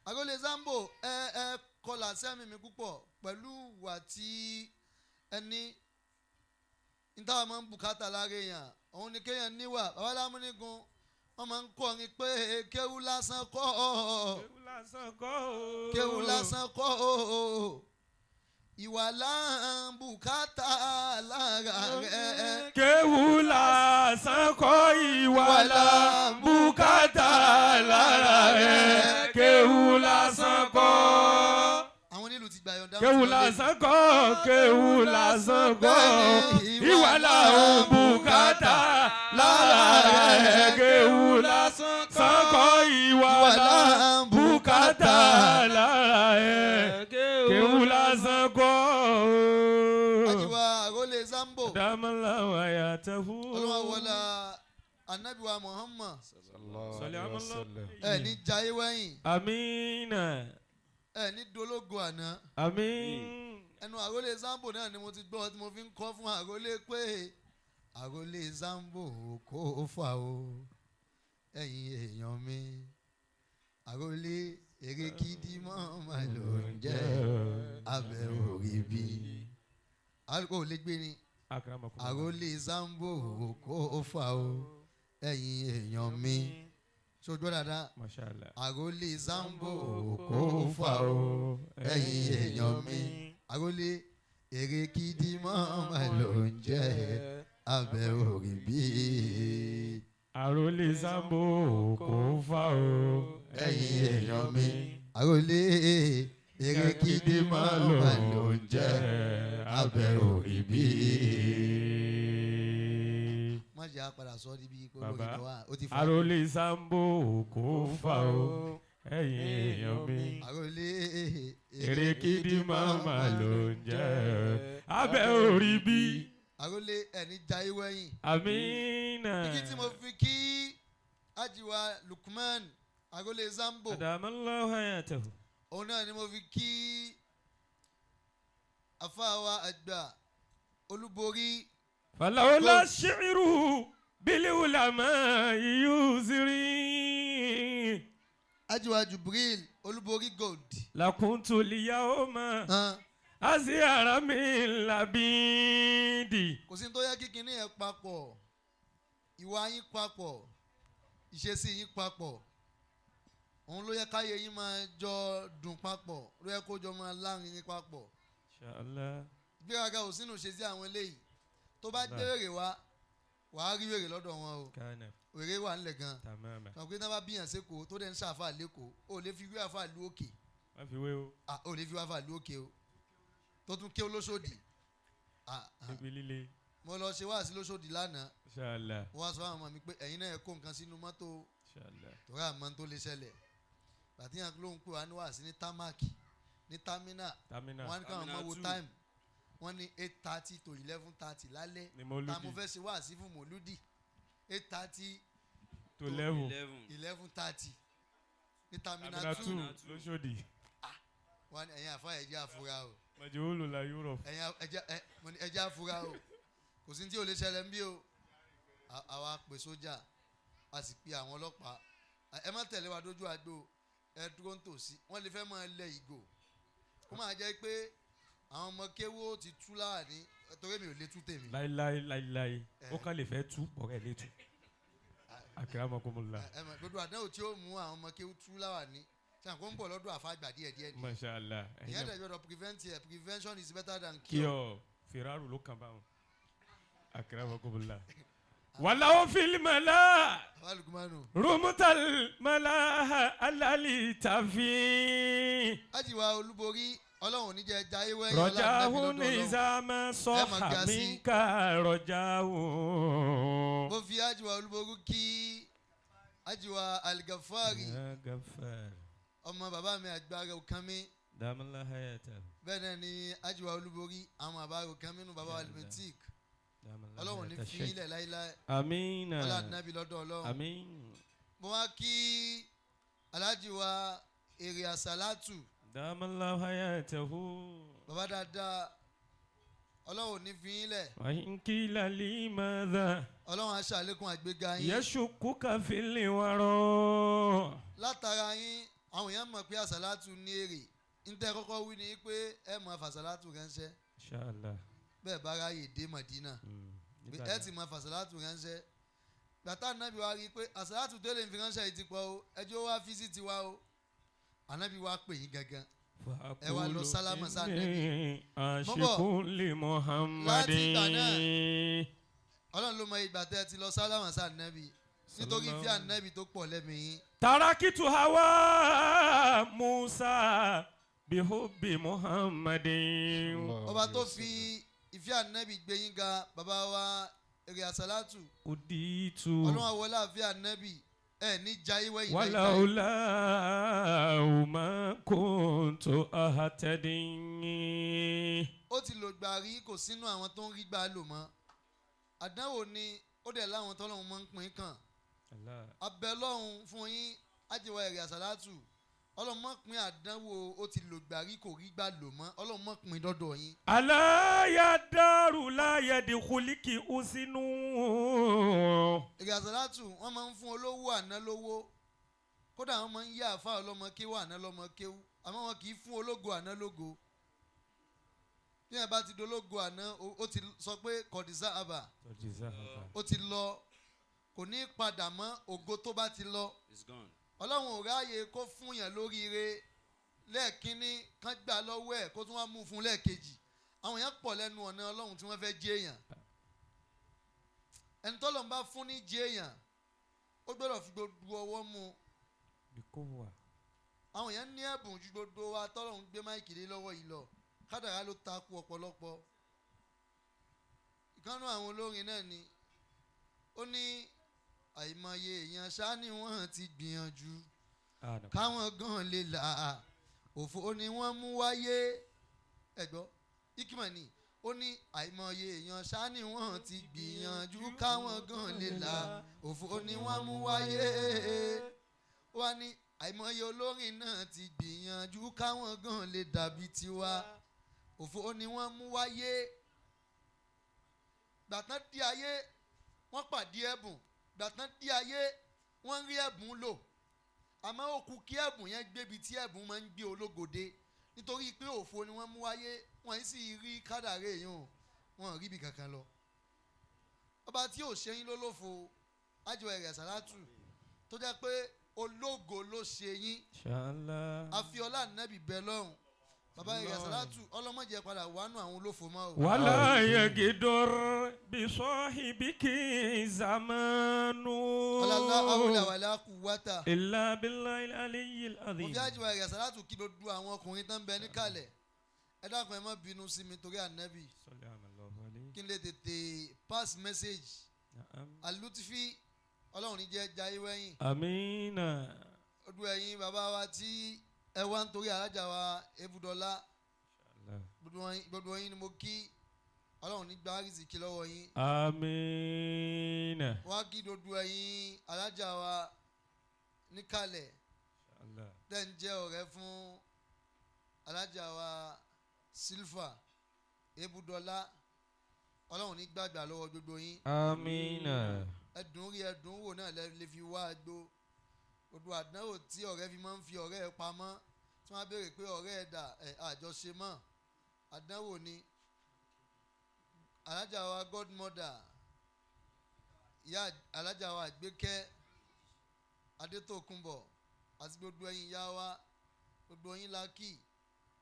àgọ́lé zambo ẹ kọlà sẹ́mi mi púpọ̀ pẹ̀lú wà tí ẹni níta máa ń bùkátà lára èèyàn òun ni kéèyàn níwà Babalamunigun wọ́n máa ń kọrin pé kéwú lásán kọ́ kéwú lásán kọ́ ìwà láǹbùkátà lára rẹ̀. kéwù lásán kọ́ ìwà láǹbùkátà lára rẹ̀. kéwù lásán kọ́. àwọn nílùú ti gbà yọ̀ǹda. kéwù lásán kọ́ kéwù lásán kọ́ ìwà láǹbùkátà lára rẹ̀. kéwù lásán kọ́ ìwà láǹbùkátà lára rẹ̀. kéwù lásán kọ́. Ajiwa àrólé Zambo. Damala wa ya tahu. Ọlọ́wọ́ wọlá Ànábì wa Muhammad. Ní jayé wẹ̀yìn. Amina. Ní dológo àná. Amin. Ẹnu àrólé Zambo náà ni mo ti gbọ́ tí mo fi ń kọ́ fún àrólé pé àrólé Zambo kò fà o ẹ̀yin èèyàn mi. Àrólé èrè kìdí mọ́ ló ń jẹ́ abẹ́ orí bí. Alùpùpù lè gbé ni. Àrólé Zambo kò fà o ẹ̀yin èèyàn mi. Ṣojú dáadáa. Àrólé Zambo kò fà o ẹ̀yin èèyàn mi. Àrólé èrè kìdí mọ́ ló ń jẹ́ abẹ́ orí bí. Àrólé Zambo kò fà o ẹ̀yin èèyàn mi. Àrólé èrè kìdí mọ́ ló ń jẹ́ abẹ́ orí bí. má jẹ́ àpàdà sọ ọ́ níbi ìpolówó ìjọba ó ti fà. Àrólé Zambo kò fà o ẹ̀yin èèyàn mi. Àrólé èrè kìdí mọ́ ló ń jẹ́ abẹ́ orí bí. Àrólé ẹni jayé wẹ̀yìn. Amina. Igi tí mo fi kí Ajiwa Lukman Àrólé Zambo. Adamallahu hayatahu. Òun náà ni mo fi kí afáwa àgbà olúborí. Falawla shi'ru bil ulama yuzri. Ajiwa Jubril olúborí gold. Lakuntu liyawma. Aziyara min labidi. Kò sí ní tó yẹ kí kinní yẹn papọ̀, ìwà yín papọ̀, ìṣesí yín papọ̀, òun ló yẹ káyé yín máa jọ dùn papọ̀, ló yẹ kó jọ máa láàrin yín papọ̀. Inshallah. Ìgbéraga ò sínú ṣe sí àwọn eléyìí tó bá gbé wèrè wá wàá rí wèrè lọ́dọ̀ wọn o. Wèrè wà ńlẹ̀ gan. Kàn pé náà bá bíyàn sékòó tó dẹ̀ ń ṣàfà lẹ́kọ̀ọ́ ó lè fi wí àfà lu òkè. Má fi wé o. Ó lè fi wí àfà lu òkè o. Tó tún ké olóṣòdì. Ibi líle. Mo lọ ṣe wáàsí lóṣòdì lánàá. Inshallah. Mo wá sọ fún àwọn ọmọ mi pé ẹ̀yin náà kó nǹkan sínú mọ́tò. Inshallah. Torí àmọ́ tó lè ṣẹlẹ̀. Bàtíyàn ló ń pè wá ní wáàsí ní támákì ní támínà. Wọ́n ní káwọn ọmọ wo time. Wọ́n ní 8:30 to 11:30 lálẹ́. Ta mo fẹ́ ṣe wáàsí fún mòlúdì. 8:30 to 11:30 ní támínà 2 lóṣòdì. Wọ́n ní ẹ̀yin àfa ẹ̀jẹ̀ àfúrá o. Majhulu la Europe. Ẹ̀jẹ̀ àfúrá o. Kò sí ní tí ò lè ṣẹlẹ̀ ń bí o. Àwa pè sójà a sì pe àwọn ọlọ́pàá. Ẹ má tẹ̀lé wa dójú àgbo ẹ dúró ń tòsí. Wọ́n lè fẹ́ máa lẹ ìgò. Kó máa jẹ́ pé àwọn ọmọ kéwó ti tú láàní torí mi ò lè tú tèmi. Láíláí ó kàn lè fẹ́ tú ọ̀rẹ́ lè tú. Akramakumullah. Gbogbo àdánwò tí ó mú àwọn ọmọ kéwó tú láàní ṣe àkókò ń bọ̀ lọ́dún àfàgbà díẹ̀díẹ̀ ni. Mashallah. Ìyẹn tẹ̀ gbọ́dọ̀ prevent it. Prevention is better than cure. Cure. Firaru ló kàn bá wọn. Akramakumullah. Walawo fil mala. Rumutal mala alali tafi. Ajiwa olúborí Ọlọ́run ní jẹ́ jayé wẹ́yìn Rọ̀jáhùn ní ìzámẹ́ sọ́hà minka rọ̀jáhùn. Mo fi Ajiwa olúborí kí Ajiwa Al-Ghaffari. Ọmọ bàbá mi àgbàrá òkan mi. Dámọ́lá hayata. Bẹ́ẹ̀ náà ni Ajiwa olúborí àwọn àbára òkan mi nù bàbá wa Al-Matik. Ọlọ́run ní fi ilẹ̀ láíláí. Àmín. Ọlá ànábì lọ́dọ̀ Ọlọ́run. Àmín. Mo wá kí Alhaji wa èrè àsálátù. Dámọ́lá hayatahu. Bàbá dáadáa Ọlọ́run ní fi ilẹ̀. Wàyín kí lálí mọ́dà. Ọlọ́run á ṣàlékún àgbéga yín. Yẹ́sùkú káfílì wárọ̀. Látara yín àwọn èèyàn mọ̀ pé àsálátù ní èrè. Ntẹ́ kọ́kọ́ wí ni pé ẹ mọ̀ fàsálátù ránṣẹ́. Inshallah. Bẹ́ẹ̀ bá ráyè dé Mádínà. Ẹ ti mọ̀ fàsálátù ránṣẹ́. Gbàtà ànábì wa rí i pé àsálátù tó lè fi ránṣẹ́ yìí ti pọ̀ o. Ẹjọ́ wa fíìsìtì wa o. Ànábì wa pè yín gangan. ẹ wá lọ sálámà sáà nẹ́bí. àṣekún lè Muhammadin. láti ìgbà náà ọlọ́run ló mọ ìgbà tẹ́ ẹ ti lọ sálámà sáà nẹ́bí nítorí ìfẹ́ ànẹ́bí tó pọ̀ lẹ́mìí. tarakitu hawa Musa bihubbi Muhammadin. ọba tó fi ìfẹ́ ànẹ́bí gbé yín ga bàbá wa èrè àsálátù. uditu. ọlọ́run àwọlé àfẹ́ ànẹ́bí ẹ ní jayé wẹ̀yìn láìpẹ́. wàláwùlá ma kuntu ahtadin. ó ti lò gbà rí kò sínú àwọn tó ń rí gbà lò mọ́. àdánwò ni ó dẹ̀ láwọn tọ́lọ́run máa ń pín kàn. abẹ́ lọ́hùn fún yín ájẹwà èrè àsálátù ọlọ́run mọ̀ pín àdánwò ó ti lò gbà rí kò rí gbà lò mọ́ ọlọ́run mọ̀ pín dọ́dọ̀ yín. aláyàdárù láyẹ̀dì kùlíkì usinu. èrè àsálátù wọ́n máa ń fún olówó àná lówó kódà wọ́n máa ń yá àfa ọlọ́mọ kéwú àná lọ́mọ kéwú àmọ́ wọn kì í fún ológo àná lógo. bí wọn bá ti dológo àná ó ti sọ pé kọ̀dísà àbà ó ti lọ kò ní padà mọ́ ògo tó bá ti lọ. ọlọ́run ò ráàyè kó fún yàn lóríire lẹ́ẹ̀kínní kán gbà lọ́wọ́ ẹ̀ kó tún wá mú fún lẹ́ẹ̀kejì. àwọn yẹn pọ̀ lẹ́nu ọ̀nà ọlọ́run tí wọ́n fẹ́ jẹ́ èèyàn. ẹni tọ́lọ̀ ń bá fún ní jẹ́ èèyàn ó gbọ́dọ̀ fi gbogbo ọwọ́ mú. àwọn yẹn ní ẹ̀bùn ju gbogbo wa tọ́lọ̀ ń gbé máìkì lé lọ́wọ́ yìí lọ kádàrá ló takú ọ̀pọ̀lọpọ̀. ìkànnì àwọn olórin náà ni ó ní àìmọye èèyàn ṣá ni wọ́n ti gbìyànjú káwọn gan lè là òfò ni wọ́n mú wáyé ẹ̀gbọ́ ikimọ̀ ni ó ní àìmọye èèyàn ṣá ni wọ́n ti gbìyànjú káwọn gan lè là òfò ni wọ́n mú wáyé ó wá ní àìmọye olórin náà ti gbìyànjú káwọn gan lè dàbí tiwa òfò ni wọ́n mú wáyé. gbàtán dí ayé wọ́n pàdé ẹ̀bùn gbàtán dí ayé wọ́n rí ẹ̀bùn lò àmọ́ ó kù kí ẹ̀bùn yẹn gbébi tí ẹ̀bùn máa ń gbé ológode nítorí pé òfò ni wọ́n mú wáyé wọ́n yìí sì rí kádàrá èèyàn wọ́n rí ibi kankan lọ. ọba tí ò ṣe yín lólófo ájọ èrè àsálátù tó jẹ́ pé ológo ló ṣe yín àfiọlá nẹ́bì bẹ́ẹ̀ lọ́hùn bàbá èrè àsálátù ọlọ́mọdé padà wánú àwọn olófo mọ́ o. wàlá yagidor bisahibiki zamanu. ọlọ́lá awúlẹ̀ wàlá kú wátà. illa billahi aliyyil azim. mo fi ájọ èrè àsálátù kí gbogbo àwọn ọkùnrin tó ń bẹ níkàlẹ̀ ẹ dákun ẹ má bínú sí mi torí ànábì kí n lè tètè pass message alutifi ọlọ́run ní jẹ́ jayé wẹ́yìn. amiina. ọdún ẹ̀yin bàbá wa tí ẹ wá nítorí alájà wa Ebudola gbogbo yín ni mo kí ọlọ́run ní gba rìsíkì lọ́wọ́ yín. amiina. wá kí gbogbo ẹ̀yin alájà wa níkàlẹ̀ tẹ́ ń jẹ́ ọ̀rẹ́ fún alájà wa Silva Ebudola ọlọ́run ní gbàgbà lọ́wọ́ gbogbo yín. amiina. ẹ̀dùn rí ẹ̀dùn wò náà lè fi wá àgbo gbogbo àdánwò tí ọ̀rẹ́ fi máa ń fi ọ̀rẹ́ ẹ̀ pamọ́ tí wọ́n á béèrè pé ọ̀rẹ́ ẹ̀ dà ẹ̀ àjọṣe mọ́ àdánwò ni. alájà wa godmother ìyá alájà wa àgbékẹ́ adétòkunbọ̀ àti gbogbo ẹ̀yin ìyá wa gbogbo yín la kí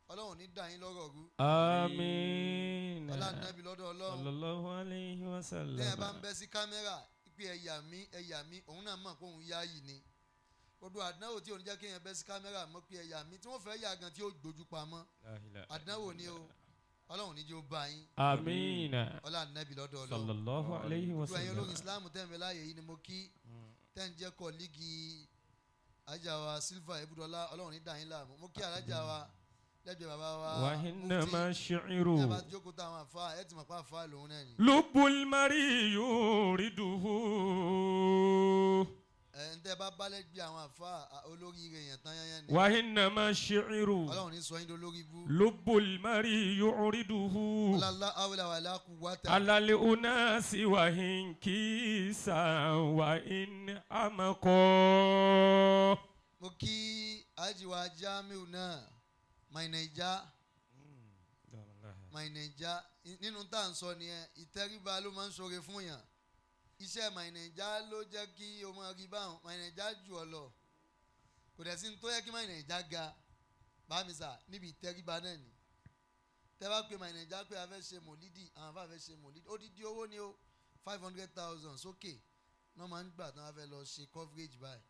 ọlọ́run ní dà yín lọ́rọ̀ rú. amiina. ọlànàbí lọ́dọ̀ ọlọ́run. sallallahu alayhi wa sallam. lẹ́yìn bá ń bẹ́ sí kámẹ́rà pé ẹ̀yà mi òun náà mọ̀ pé òun yá yìí ni. gbogbo àdánwò tí òun jẹ́ kéèyàn bẹ́ sí kámẹ́rà mọ̀ pé ẹ̀yà mi tí wọ́n fẹ́ yà gan tí ó gbójú pamọ́. àdánwò ni o ọlọ́run ní jẹ́ ó bá yín. amiina. ọlànàbí lọ́dọ̀ ọlọ́run. sallallahu alayhi wa gbogbo ẹ̀yin sallam. olórin islam tẹ́ǹbẹ̀ láàyè yìí ni mo kí tẹ́ǹ jẹ́ kọ́lígì alájà wa Silva Ebudola ọlọ́run ní dà yín láàmú mo kí alájà wa lẹ́gbẹ̀ẹ́ bàbá wa wàhínnàmá ṣìírù. ẹ bá jókòó táwọn àfa ẹ ti mọ̀ pé àfa lòun náà ni. lubul mari yuriduhu. ń tẹ́ bá balẹ̀ gbé àwọn àfa olórí rẹ̀ yẹn tán yẹn ni. wàhínnàmá ṣìírù. ọlọ́run ní sọ yín lórí ibú. lubul mari yuriduhu. ọlọ́lá awúlẹ̀ wà lákù wátà. alali unasi wahin kisa wahin amako. mo kí ajiwa Jamiu náà my Naija nínú tá à ń sọ nìyẹn ìtẹríba ló máa ń ṣoore fún yàn iṣẹ́ my Naija ló jẹ́ kí o máa rí báwọn my Naija jù ọ lọ kò dẹ̀ sí ní tó yẹ kí my Naija ga bámísà níbi ìtẹríba náà ni tẹ́ bá pè Naija pé a fẹ́ ṣe mòlídì àwọn afá fẹ́ ṣe mòlídì odidi owó ni ó 500,000 sókè náà máa ń gbà tí wọ́n fẹ́ lọ ṣe coverage báyìí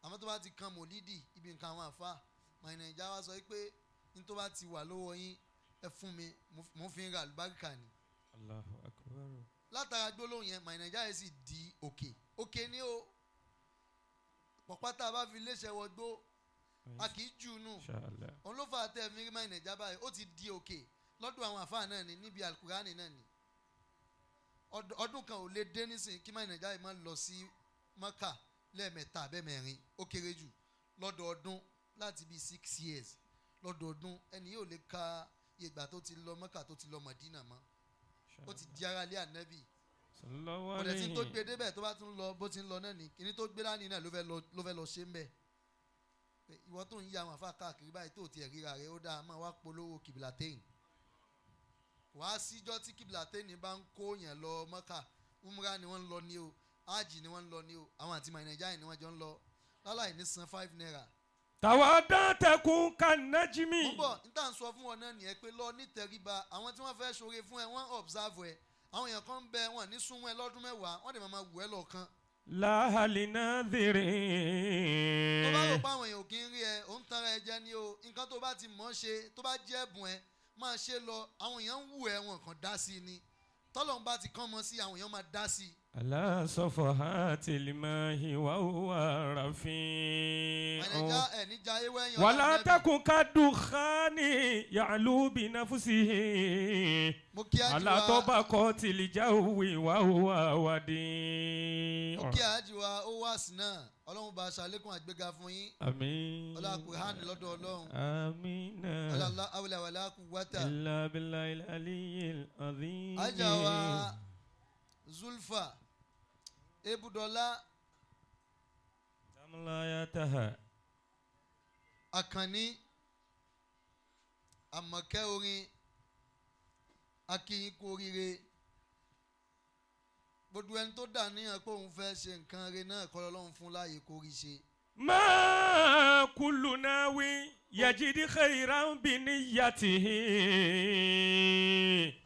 àmọ́ tó bá ti kan mòlídì ibi nǹkan àwọn afá Naija wá sọ pé ní tó bá ti wà lọ́wọ́ yín ẹ fún mi mo fi ń ra àlùbáríkà ni. Allahu Akbar. látara gbólóhùn yẹn Naija yẹn sì di òkè ní o pọ̀pátá bá fi léṣe wọgbó a kì í jù nù òun ló fà á tẹ̀ mí Naija báyìí ó ti di òkè lọ́dún àwọn àfáà náà ni níbi alukurani náà ni ọdún kan ò lè dé nísìnyí kí Naija yìí máa lọ sí Mọ́kà lẹ́ẹ̀mẹ́ta abẹ́mẹ́rin ó kéré jù lọ́dọọdún láti bíi 6 years lọ́dọọdún ẹni yóò lè ka ìgbà tó ti lọ Mọ́kà tó ti lọ Mọ̀dínà mọ́ ó ti di ara lé ànábì ọ̀dẹ̀ tí tó gbé débẹ̀ tó bá tún lọ bó ti ń lọ náà ni kíní tó gbé dání náà ló fẹ́ lọ ṣe ń bẹ̀ ìwọ tó ń yí àwọn àfa káàkiri báyìí tó tiẹ̀ ríra rẹ̀ ó dáa máa wá polówó kìbìlàtẹ́yìn wàá síjọ́ tí kìbìlàtẹ́yìn bá ń kó yẹn lọ Mọ́kà umra ni wọ́n ń lọ ní o ájì ni wọ́n ń lọ ní o àwọn àti Naija ni wọ́n jọ ń lọ láláì ní san 5 naira. tàwa dán tẹkùn kanájímì. mo bọ̀ níta ń sọ fún wọn náà nìyẹn pé lọ nítẹríba àwọn tí wọ́n fẹ́ ṣoore fún ẹ wọ́n observe ẹ àwọn èèyàn kan ń bẹ wọn ní súnmọ́ ẹ lọ́dún mẹ́wàá wọ́n dẹ̀ máa wù ẹ́ lọ́ọ̀kan. láhàlì náà dèrè. tó bá rò pé àwọn èèyàn ò kí ń rí ẹ ò ń tanra ẹ jẹ ni o nǹkan tó bá ti mọ̀ ọ́ ṣe tó bá jẹ́ ẹ̀bùn ẹ máa ṣe lọ àwọn èèyàn ń wù ẹ wọn kàn dá sí i ni tọ́lọ́run bá ti kán mọ́ sí àwọn èèyàn máa dá sí i. aláṣọfọ àti limahi wà wà ràfin. Naija ẹ̀ níjà ewé ẹ̀yàn. wàlá takùn ká dùkánì yàlú bí náfúsì. mo kí àjùwà alátọ́ba kọ́ tìlìjà òwe wà wà wàdí. mo kí àjùwà ó wá sí náà ọlọ́run bá aṣàlékún àgbéga fún yín. àmín. ọlọ́run hàn lọ́dọ̀ ọlọ́run. àmín. ọlọ́run awùlẹ̀ wàlá kú wátà. ilà bílà ilà aliyu azim. àjàwà Zulfa Ebudola tamlayataha. Àkànní Àmọ̀kẹ́ orin akínyìn kú oríire gbogbo ẹni tó dà níyàn pé òun fẹ́ ṣe nǹkan rẹ̀ náà kọ́ lọ́lọ́run fún láàyè kó rí ṣe. ma kullu nawi yajidi khairan bi niyyatihi.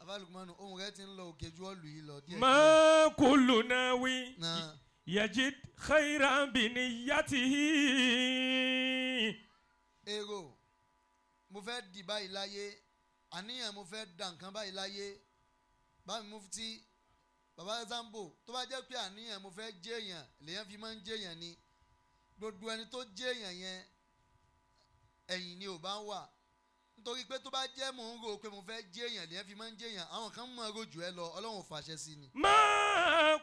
abalùmọ́nù ohun rẹ̀ ti ń lọ òkè ju ọ̀lù yìí lọ díẹ̀. ma kullu nawi yajid khairan bi niyyatihi. èrò mo fẹ́ di báyìí láyé àníyàn mo fẹ́ dà nǹkan báyìí láyé bámi mufti baba Zambo tó bá jẹ́ pé àníyàn mo fẹ́ jẹ́ èèyàn lèèyàn fi máa ń jẹ́ èèyàn ni gbogbo ẹni tó jẹ́ èèyàn yẹn ẹ̀yìn ni ò bá ń wà nítorí pé tó bá jẹ́ mò ń rò pé mo fẹ́ jẹ́ èèyàn lèèyàn fi máa ń jẹ́ èèyàn àwọn kan mọ̀ ọ́ jù ẹ lọ ọlọ́run ò fàṣẹ sí ni. ma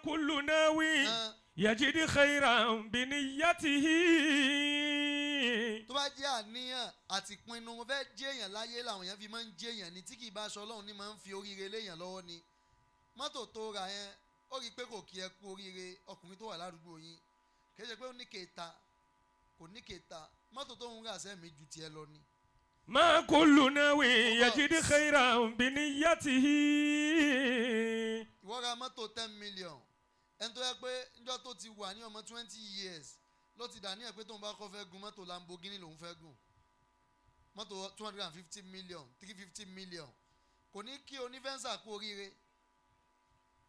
kullu nawi yajidi khairan bi niyyatihi. tó bá jẹ́ àníyàn àti pinnu mo fẹ́ jẹ́ èèyàn láyé làwọn èèyàn fi máa ń jẹ́ èèyàn ni tí kì í bá aṣọ ọlọ́run ní máa ń fi oríire léèyàn lọ́wọ́ ni mọ́tò tó ra yẹn ó rí i pé kò kí ẹ kú oríire ọkùnrin tó wà ládùúgbò yín kì í ṣe pé ó ní kèéta kò ní kèéta mọ́tò tó ń rà sẹ́mi ju tiẹ̀ lọ ni. ma kullu nawi yajidi khairan bi niyyatihi. ìwọ ra mọ́tò 10 million ẹni tó yẹ pé níjọ́ tó ti wà ní ọmọ 20 years ló ti dà ní ẹ̀ pé tóun bá kọ́ fẹ́ gun mọ́tò Lamborghini lòun fẹ́ gùn mọ́tò 250 million 350 million kò ní kí onífẹ́ǹsà kú oríire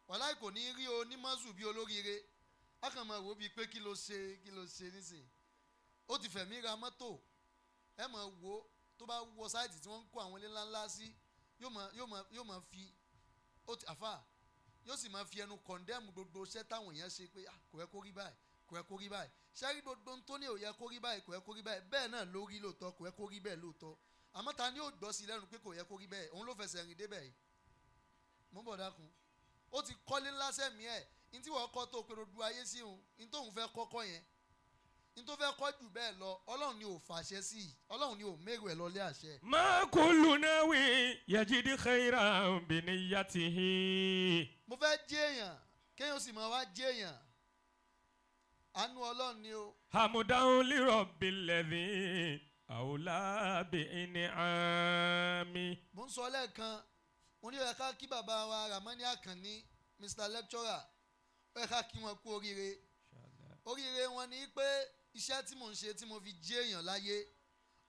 wàláì kò ní rí onímọ̀sù bí olóríire a kàn máa wò ó bíi pé kí ló ṣe nísìnyí ó ti fẹ̀mí ra mọ́tò ẹ máa wò ó tó bá wọ sáìtì tí wọ́n ń kó àwọn ilé ńláńlá sí yóò máa fi ó ti àfà yóò sì máa fi ẹnu kọ̀ndẹ́mù gbogbo iṣẹ́ táwọn èèyàn ṣe pé kò yẹ kó rí báyìí kò yẹ kó rí báyìí ṣáàrí gbogbo tó ní ò yẹ kó rí báyìí kò yẹ kó rí báyìí bẹ́ẹ̀ náà ló rí lóòótọ́ kò yẹ kó rí bẹ́ẹ̀ lóòótọ́ àmọ́ ta ni yóò gbọ́ sí lẹ́nu pé kò yẹ kó rí bẹ́ẹ̀ òun ló fẹsẹ̀ rìn débẹ̀ yìí mo bọ̀ dákun ó ti kọ́lé ńlá sẹ́mi ẹ̀ ní tí wọ́n kọ́ tó pé gbogbo ayé sí òun ní tóun fẹ́ kọ́kọ́ yẹn ní tó fẹ́ kọ́ jù bẹ́ẹ̀ lọ ọlọ́run ni ò fàṣẹ sí i ọlọ́run ni ò mérò ẹ̀ lọ́lé àṣẹ. ma kullu nawi yajidi khairan bi niyyatihi. mo fẹ́ jẹ́ èèyàn kéèyàn sì máa wá jẹ́ èèyàn àánú ọlọ́run ni o. hamudan li rabbil ladhi awla bi in'ami. mo ń sọ lẹ́ẹ̀kan mo ní ó yẹ ká kí bàbá wa Ramani Àkànní Mr. Lecturer ó yẹ ká kí wọn kú oríire wọn ni pé iṣẹ́ tí mò ń ṣe tí mo fi jẹ́ èèyàn láyé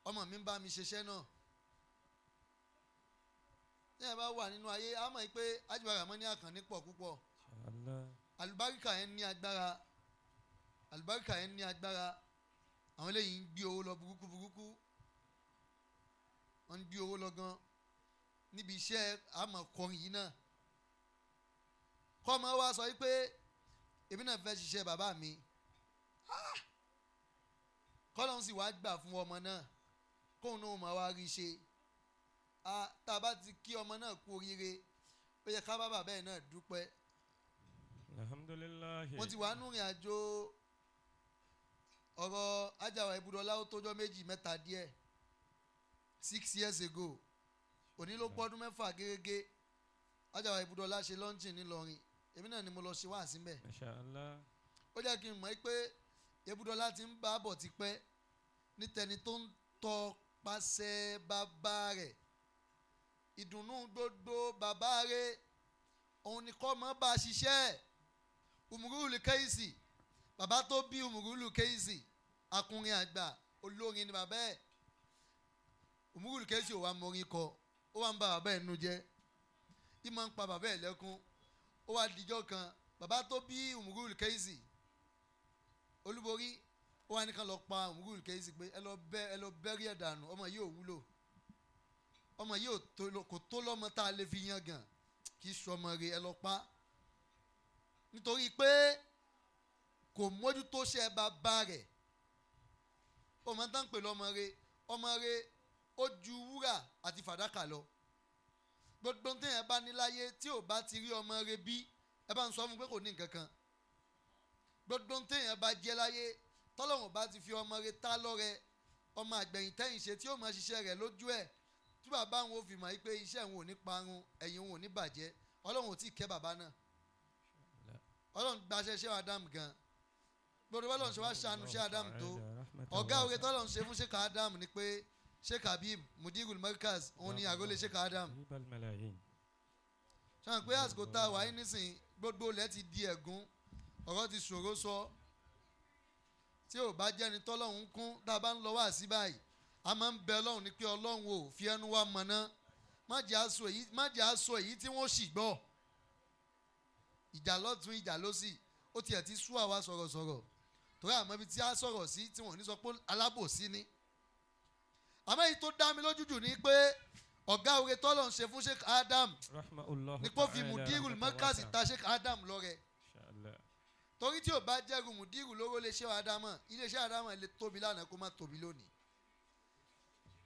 ọmọ mi ń bá mi ṣiṣẹ́ náà ní ẹ bá wà nínú ayé á mọ̀ pé ájúbára mọ́ ní àkànní pọ̀ púpọ̀ àlùbáríkà yẹn ní agbára àwọn eléyìí ń gbé owó lọ burúkú wọ́n ń gbé owó lọ gan níbi iṣẹ́ àmọ̀ kọrin yìí náà kọ́ ọmọ wa sọ pé èmi náà fẹ́ ṣiṣẹ́ bàbá mi kọ́lọ́n sì wá gbà fún ọmọ náà kóun náà máa wá rí i ṣe tá a bá ti kí ọmọ náà kú oríire ó yẹ ká bá bàbá ẹ̀ náà dúpẹ́. Alhamdulillah. wọ́n ti wà nínú ìrìn àjò ọ̀rọ̀ ajáwa Ebudola ó tójọ́ 2-3 díẹ̀ 6 years ago òní ló pọ́dún 6 gẹ́gẹ́ ajáwa Ebudola ṣe lọ́ńchìn ńìlọrin èmi náà ni mo lọ ṣe wá síbẹ̀. Mashallah. ó jẹ́ kí n mọ̀ pé Ebudola ti ń bá bọ̀ tipẹ́ ní tẹni tó ń tọpasẹ̀ bàbá rẹ̀ ìdùnnú gbogbo bàbá rẹ̀ òun ni kọ́ mọ́ bá a ṣiṣẹ́ Umurulu Keisi bàbá tó bí Umurulu Keisi akùnrin àgbà olórin ni bàbá ẹ̀ Umurulu Keisi ò wá mọrin kọ ó wá ń bá bàbá ẹ̀ nínú jẹ́ ìmọ̀ ń pa bàbá ẹ̀ lẹ́kún ó wá dijọ́ kan bàbá tó bí Umurulu Keisi olúborí ó wá ní ká lọ pa Umurulu Keisi pé ẹ lọ bẹ́rí ẹ̀ dànù ọmọ yìí ò wúlò ọmọ yìí kò tó lọ́mọ tá a lè fi yan gan kì í sọ ọmọ rẹ̀ ẹ lọ pa nítorí pé kò mójútó ṣe bàbá rẹ̀ ọmọ tá ń pè lọ́mọ rẹ̀ ó ju wúrà àti fàdákà lọ gbogbo téèyàn bá ní láyé tí ò bá ti rí ọmọ rẹ̀ bí ẹ bá ń sọ fún pé kò ní nǹkan kan gbogbo téèyàn bá jẹ́ láyé tọ́lọ́run bá ti fi ọmọ rẹ̀ tá lọ́rẹ ọmọ àgbẹ̀yìn tẹ́yìn ṣe tí ó máa ṣiṣẹ́ rẹ̀ lójú ẹ̀ tí bàbá wọn ò fi mọ̀ pé iṣẹ́ wọn ò ní parun ẹ̀yìn wọn ò ní bàjẹ́ ọlọ́run ò tí ì kẹ́ bàbá náà ọlọ́run gbaṣẹ́ ṣé Adam gan gbogbo ọlọ́run ṣe wá ṣàánú ṣé Adam tó ọ̀gá oore tọ́lọ́run ṣe fún Sheikh Adam ni pé Sheikh Habib Mudirul Markaz òun ni àgọ́lé Sheikh Adam ṣáà pé àsìkò tá a wà yín nísìnyí gbogbo ilẹ̀ ti di ẹ̀gún ọ̀rọ̀ ti ṣòro sọ tí ò bá jẹ́ni tọ́lọ́run kún tá a bá ń lọ wá sí báyìí a máa ń bẹ ọlọ́run ní pé ọlọ́run ò fi ẹnu wa mọ̀ ná má jẹ́ àsọ èyí tí wọ́n sì gbọ́ ìjà lọ́tún ìjà lọ́sì ó tiẹ̀ ti sú àwa sọ̀rọ̀sọ̀rọ̀ torí àmọ́ ibi tí a sọ̀rọ̀ sí tí wọ́n ní sọ pé alábòsí ni àmọ́ èyí tó dá mi lójú jù ní pé ọ̀gá oore tọ́lọ̀ ń ṣe fún Sheikh Adam ní kó fi Mudirul Markaz ta Sheikh Adam lọ́rẹ torí tí ò bá jẹ́rù Mudiru lóró lè Sheikh Adam iléeṣẹ́ Adam lè tóbi lánàá kó má tóbi lónìí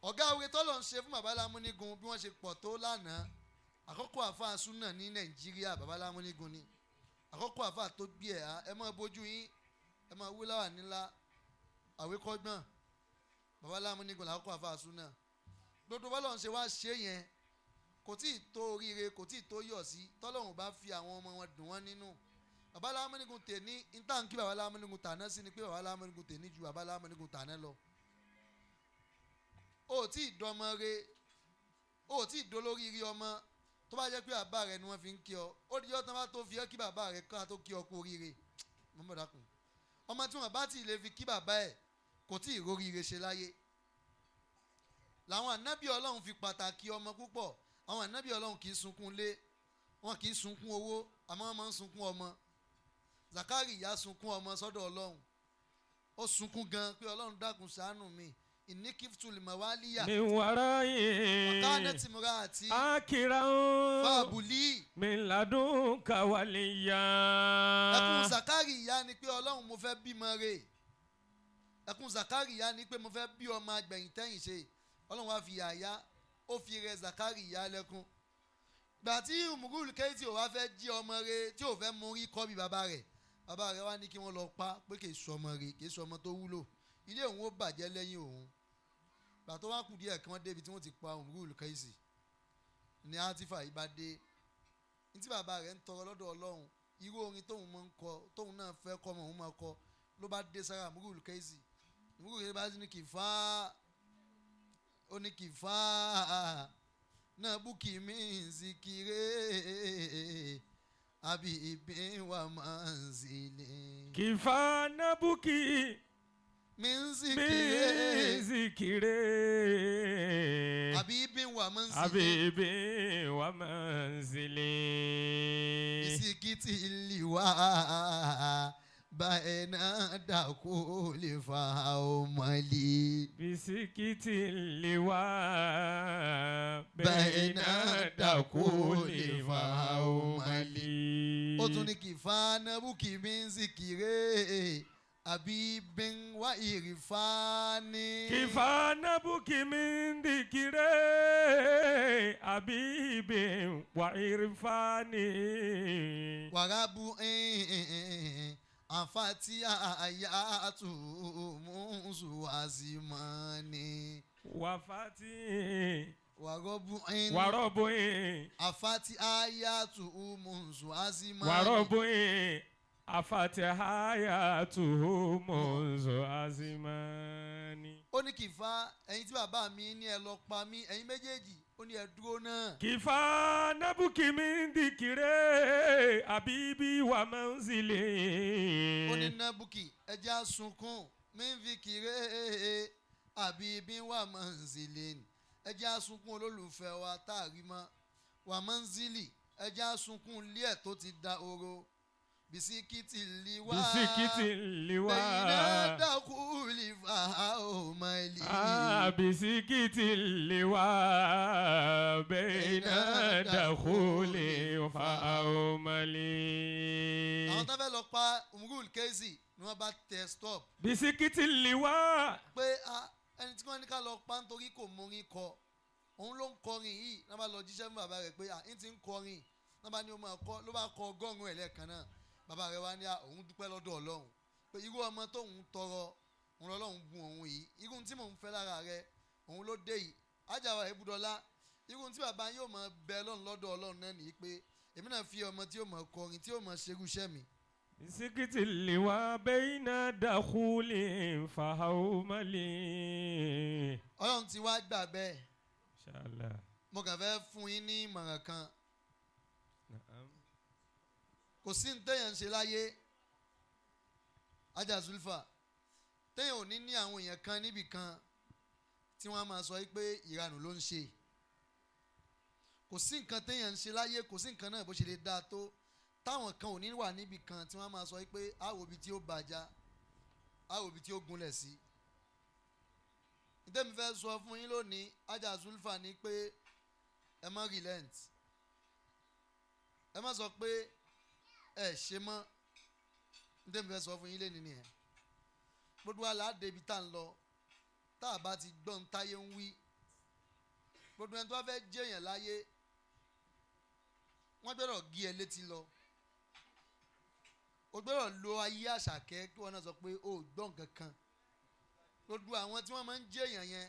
ọ̀gá oore tọ́lọ̀ ń ṣe fún Babalamunigun bí wọ́n ṣe pọ̀ tó lánàá àkọ́kọ́ àfáà súnà ní Nàìjíríà Babalamunigun ni àkọ́kọ́ àfáà tó gbé ẹ̀ ẹ máa bójú yín ẹ máa wí láwà nílá àwékọ́gbọ́n Babalamunigun làkọ́kọ́ àfáà súnà gbogbo bọ́lọ̀ ń ṣe wá ṣe yẹn kò tí ì tó oríire kò tí ì tó yọ̀ sí tọ́lọ́hún bá fi àwọn ọmọ wọn dùn wọ́n nínú Babalamunigun tèní intanki Babalamunigun tàná sí ni pé Babalamunigun tèní ju Babalamunigun tàná lọ o tí ì dọmọ re o tí ì dolórí rí ọmọ tó bá jẹ́ pé bàbá rẹ ni wọ́n fi ń kí ọ ó dijọ́ tán bá tó fi ọ́ kí bàbá rẹ ká tó kí ọ kú oríire mọ́mọ́ dákun ọmọ tí wọ́n bá tí ì lè fi kí bàbá ẹ̀ kò tí ì róríire ṣe láyé làwọn ànábì Ọlọ́run fi pàtàkì ọmọ púpọ̀ àwọn ànábì Ọlọ́run kì í sunkún lé wọn kì í sunkún owó àmọ́ wọn máa ń sunkún ọmọ Zakari ìyá sunkún ọmọ sọ́dọ̀ Ọlọ́run ó sunkún gan pé Ọlọ́run dákun ṣàánú mi ìníkìftù lìmọ̀wálíyà mi wàrà yìí ọ̀kánẹ́ tìmúra àti akira fáàbùlì mi ladun kawaliya. ẹkún Zakari ìyá ni pé Ọlọ́run mo fẹ́ bímọ rè ẹkún Zakari ìyá ni pé mo fẹ́ bí ọmọ agbẹ̀yìn tẹ́yìn ṣe Ọlọ́run wá fi yàyà ó fi rẹ Zakari ìyá lẹ́kún gbà tí Umurulu Keisi ò wá fẹ́ jí ọmọ rẹ̀ tí ò fẹ́ mú rí kọ́ bí bàbá rẹ̀ wá ní kí wọ́n lọ pa pé kì í sọ ọmọ rẹ̀ kì í sọ ọmọ tó wúlò ilé òun ó bàjẹ́ lẹ́yìn òun gbà tó wá kù díẹ̀ kí wọ́n débi tí wọ́n ti pa Umurulu Keisi ní Atifa yìí bá dé ní tí bàbá rẹ̀ ń tọrọ lọ́dọ̀ Ọlọ́run irú orin tóun máa ń kọ tóun náà fẹ́ kọ́ ọmọ òun máa kọ ló bá dé sára Umurulu Keisi bá ní kì í fá ó ní kì í fá náà búkì mí zikire àbí ìbí wa máa ń zilé. kì í fá náà búkì min zikire habibin wa manzili bisikiti liwa baina dakuli faumali bisikiti liwa baina dakuli faumali ó tún ní kìfánà bùkì min zikire abibin wa irifani. Kifana buki min dikire abibin wa irifani. Warabu afati ayatu muzu azimani. Wafati. Warobu afati ayatu muzu azimani. Warobu Afatiha tu munzu azimani. Ó ní kìfá ẹ̀yin tí bàbá mi ní ẹ lọ pa mí ẹ̀yin méjèèjì ó ní ẹ dúró náà. Kìfá nabuki min dikire abibi wa manzili. Ó ní nabuki ẹja sunkún min fikire abibi wa manzili. Ẹja sunkún olólùfẹ́ wa táàrí mọ́ wa manzili ẹja sunkún ilé ẹ̀ tó ti da oro. Bisikiti liwa Beina dakuli faumali. Bisikiti liwa Beina dakuli faumali. Àwọn tó fẹ́ lọ pa Umrul Kezi ni wọ́n bá tẹ stop. Bisikiti liwa. Pé ẹni tí wọ́n ní ká lọ pa nítorí kò mórin kọ òun ló ń kọrin yìí náà bá lọ jíṣẹ́ fún bàbá rẹ̀ pé ń ti ń kọrin náà bá ní ó máa kọ ló bá kọ ọgọ́rùn-ún ẹ̀lẹ́ẹ̀kan náà. Bàbá rẹ̀ wá ní òun dúpẹ́ lọ́dọ̀ Ọlọ́run pé irú ọmọ tóun tọrọ òun lọ́lọ́run bùn òun yìí irú tí mò ń fẹ́ lára rẹ̀ òun ló dé yìí Ajáwa Ebudola irú tí bàbá yóò máa bẹ lọ́run lọ́dọ̀ Ọlọ́run náà nìyí pé èmi náà fi ọmọ tí yóò máa kọrin tí yóò máa ṣerú iṣẹ́ mi. Bisikiti liwa Beina dakuli faumali. Ọlọ́run ti wá gbà bẹ́ẹ̀. Inshallah. Mo kàn fẹ́ fún yín ní ìmọ̀ràn kan. Kò sí ní téèyàn ń ṣe láyé Ajá Zulfa téèyàn ò ní ní àwọn èèyàn kan níbì kan tí wọ́n á máa sọ pé ìranù ló ń ṣe. Kò sí nǹkan téèyàn ń ṣe láyé kò sí nǹkan náà bó ṣe lè dáa tó táwọn kan ò ní wà níbì kan tí wọ́n á máa sọ pé àwò ibi tí ó bàjá àwò ibi tí ó gúnlẹ̀ sí. Ìtẹ́mi fẹ́ sọ fún yín lónìí Ajá Zulfa ní pé ẹ má relent ẹ má sọ pé ẹ ṣe mọ́ nítorí fẹ́ sọ fún yín lẹ́nu nìyẹn gbogbo aláàdé ibi tá à ń lọ tá a bá ti gbọ́n táyé ń wí gbogbo ẹni tó bá fẹ́ jẹ́yàn láyé wọ́n gbọ́dọ̀ gé ẹ létí lọ o gbọ́dọ̀ lo ayé Àṣàkẹ́ kí wọ́n náà sọ pé o gbọ́n kankan gbogbo àwọn tí wọ́n máa ń jẹ́yàn yẹn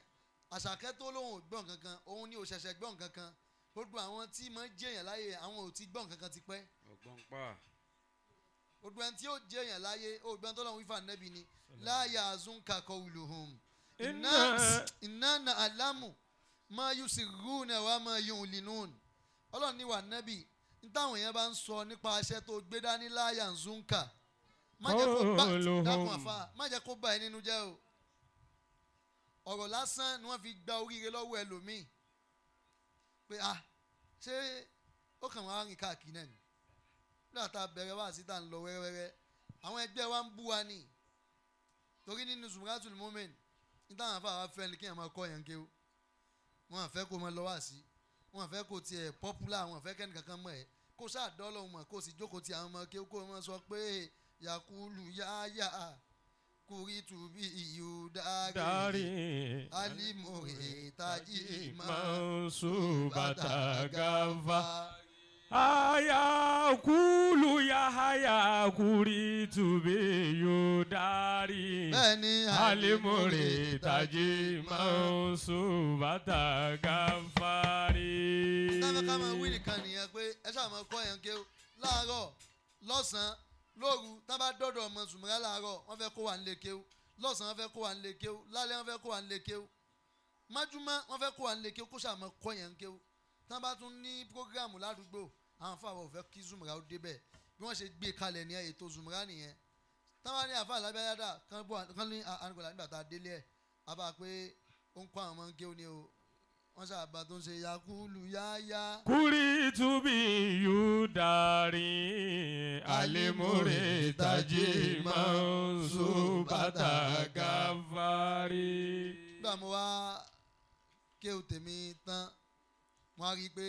Àṣàkẹ́ tó lóun ò gbọ́n kankan òun ni ò ṣẹ̀ṣẹ̀ gbọ́n kankan gbogbo àwọn tí máa ń jẹ́yàn láyé àwọn ò ti gbọ́n kankan ti pẹ́. Ọgbọ́n pa. Gbogbo ẹni tí ó jẹ́ èèyàn láyé ògbẹ́ni tó lọ́wọ́ wífà nẹ́bí ni láyà azúnkà qawluhum inna na'lamu ma yusirruna wa ma yu'linun. Ọlọ́run ní wà nẹ́bí nítawọn èèyàn bá ń sọ nípa aṣẹ́ tó gbé dání láyà azúnkà má jẹ́ kó bá ẹ nínú jẹ́ o. Ọ̀rọ̀ lásán ni wọ́n fi gba oríire lọ́wọ́ ẹlòmíì pé ṣé ó kàn wá rìn káàkiri náà ni nígbà tá a bẹ̀rẹ̀ wá sí tá à ń lọ wẹ́rẹ́wẹ́rẹ́ àwọn ẹgbẹ́ wa ń bú wa ní torí nínú Zumratul Mu'min ní táwọn afáwa fẹ́ ni kí ẹ̀ máa kọ́ yẹn kéwú wọn àfẹ́ kó máa lọ wá sí wọn àfẹ́ kó tiẹ̀ popular wọn àfẹ́ kẹ́ni kankan mọ̀ ẹ́ kó sáà dọ́lọ́hún mọ̀ kó sì jókòó ti àwọn ọmọ kéwú kó máa sọ pé yakulu yáyà kuritu bi yudari alimore taji mansubata gafa. Aya kulu ya haya kuritu bi yudari alimore taji mansubata gafari. Táwọn ká máa wí nìkan nìyẹn pé ẹ ṣáà máa kọ́ yẹn kéwú láàárọ̀ lọ́sàn-án lóru tá bá dọ́dọ̀ ọmọ Zùmúrà láàárọ̀ wọ́n fẹ́ kó wà nílé kéwú lọ́sàn-án wọ́n fẹ́ kó wà nílé kéwú lálẹ́ wọ́n fẹ́ kó wà nílé kéwú májúmọ́ wọ́n fẹ́ kó wà nílé kéwú kó ṣàmọ́ kọ́ yẹn kéwú tá bá tún ní prógráàmù ládùúgbò àwọn fáwọn ò fẹ́ kí Zùmúrà ó débẹ̀ bí wọ́n ṣe gbé kalẹ̀ ní ètò Zùmúrà nìyẹn táwọn ní àfa àlábẹ́yàdà kan ní ànúkọ̀lá nígbà tá a délé ẹ̀ a bá pé ó ń kọ́ àwọn ọmọ ń ké ó ní o wọ́n ṣàbà tó ń ṣe yakulu yáyá. kúrí túbí yúdàrí àlèmúrè tají máa ń so bàtà gáfárì. nígbà mo wá ké o tèmi tán mo wá rí i pé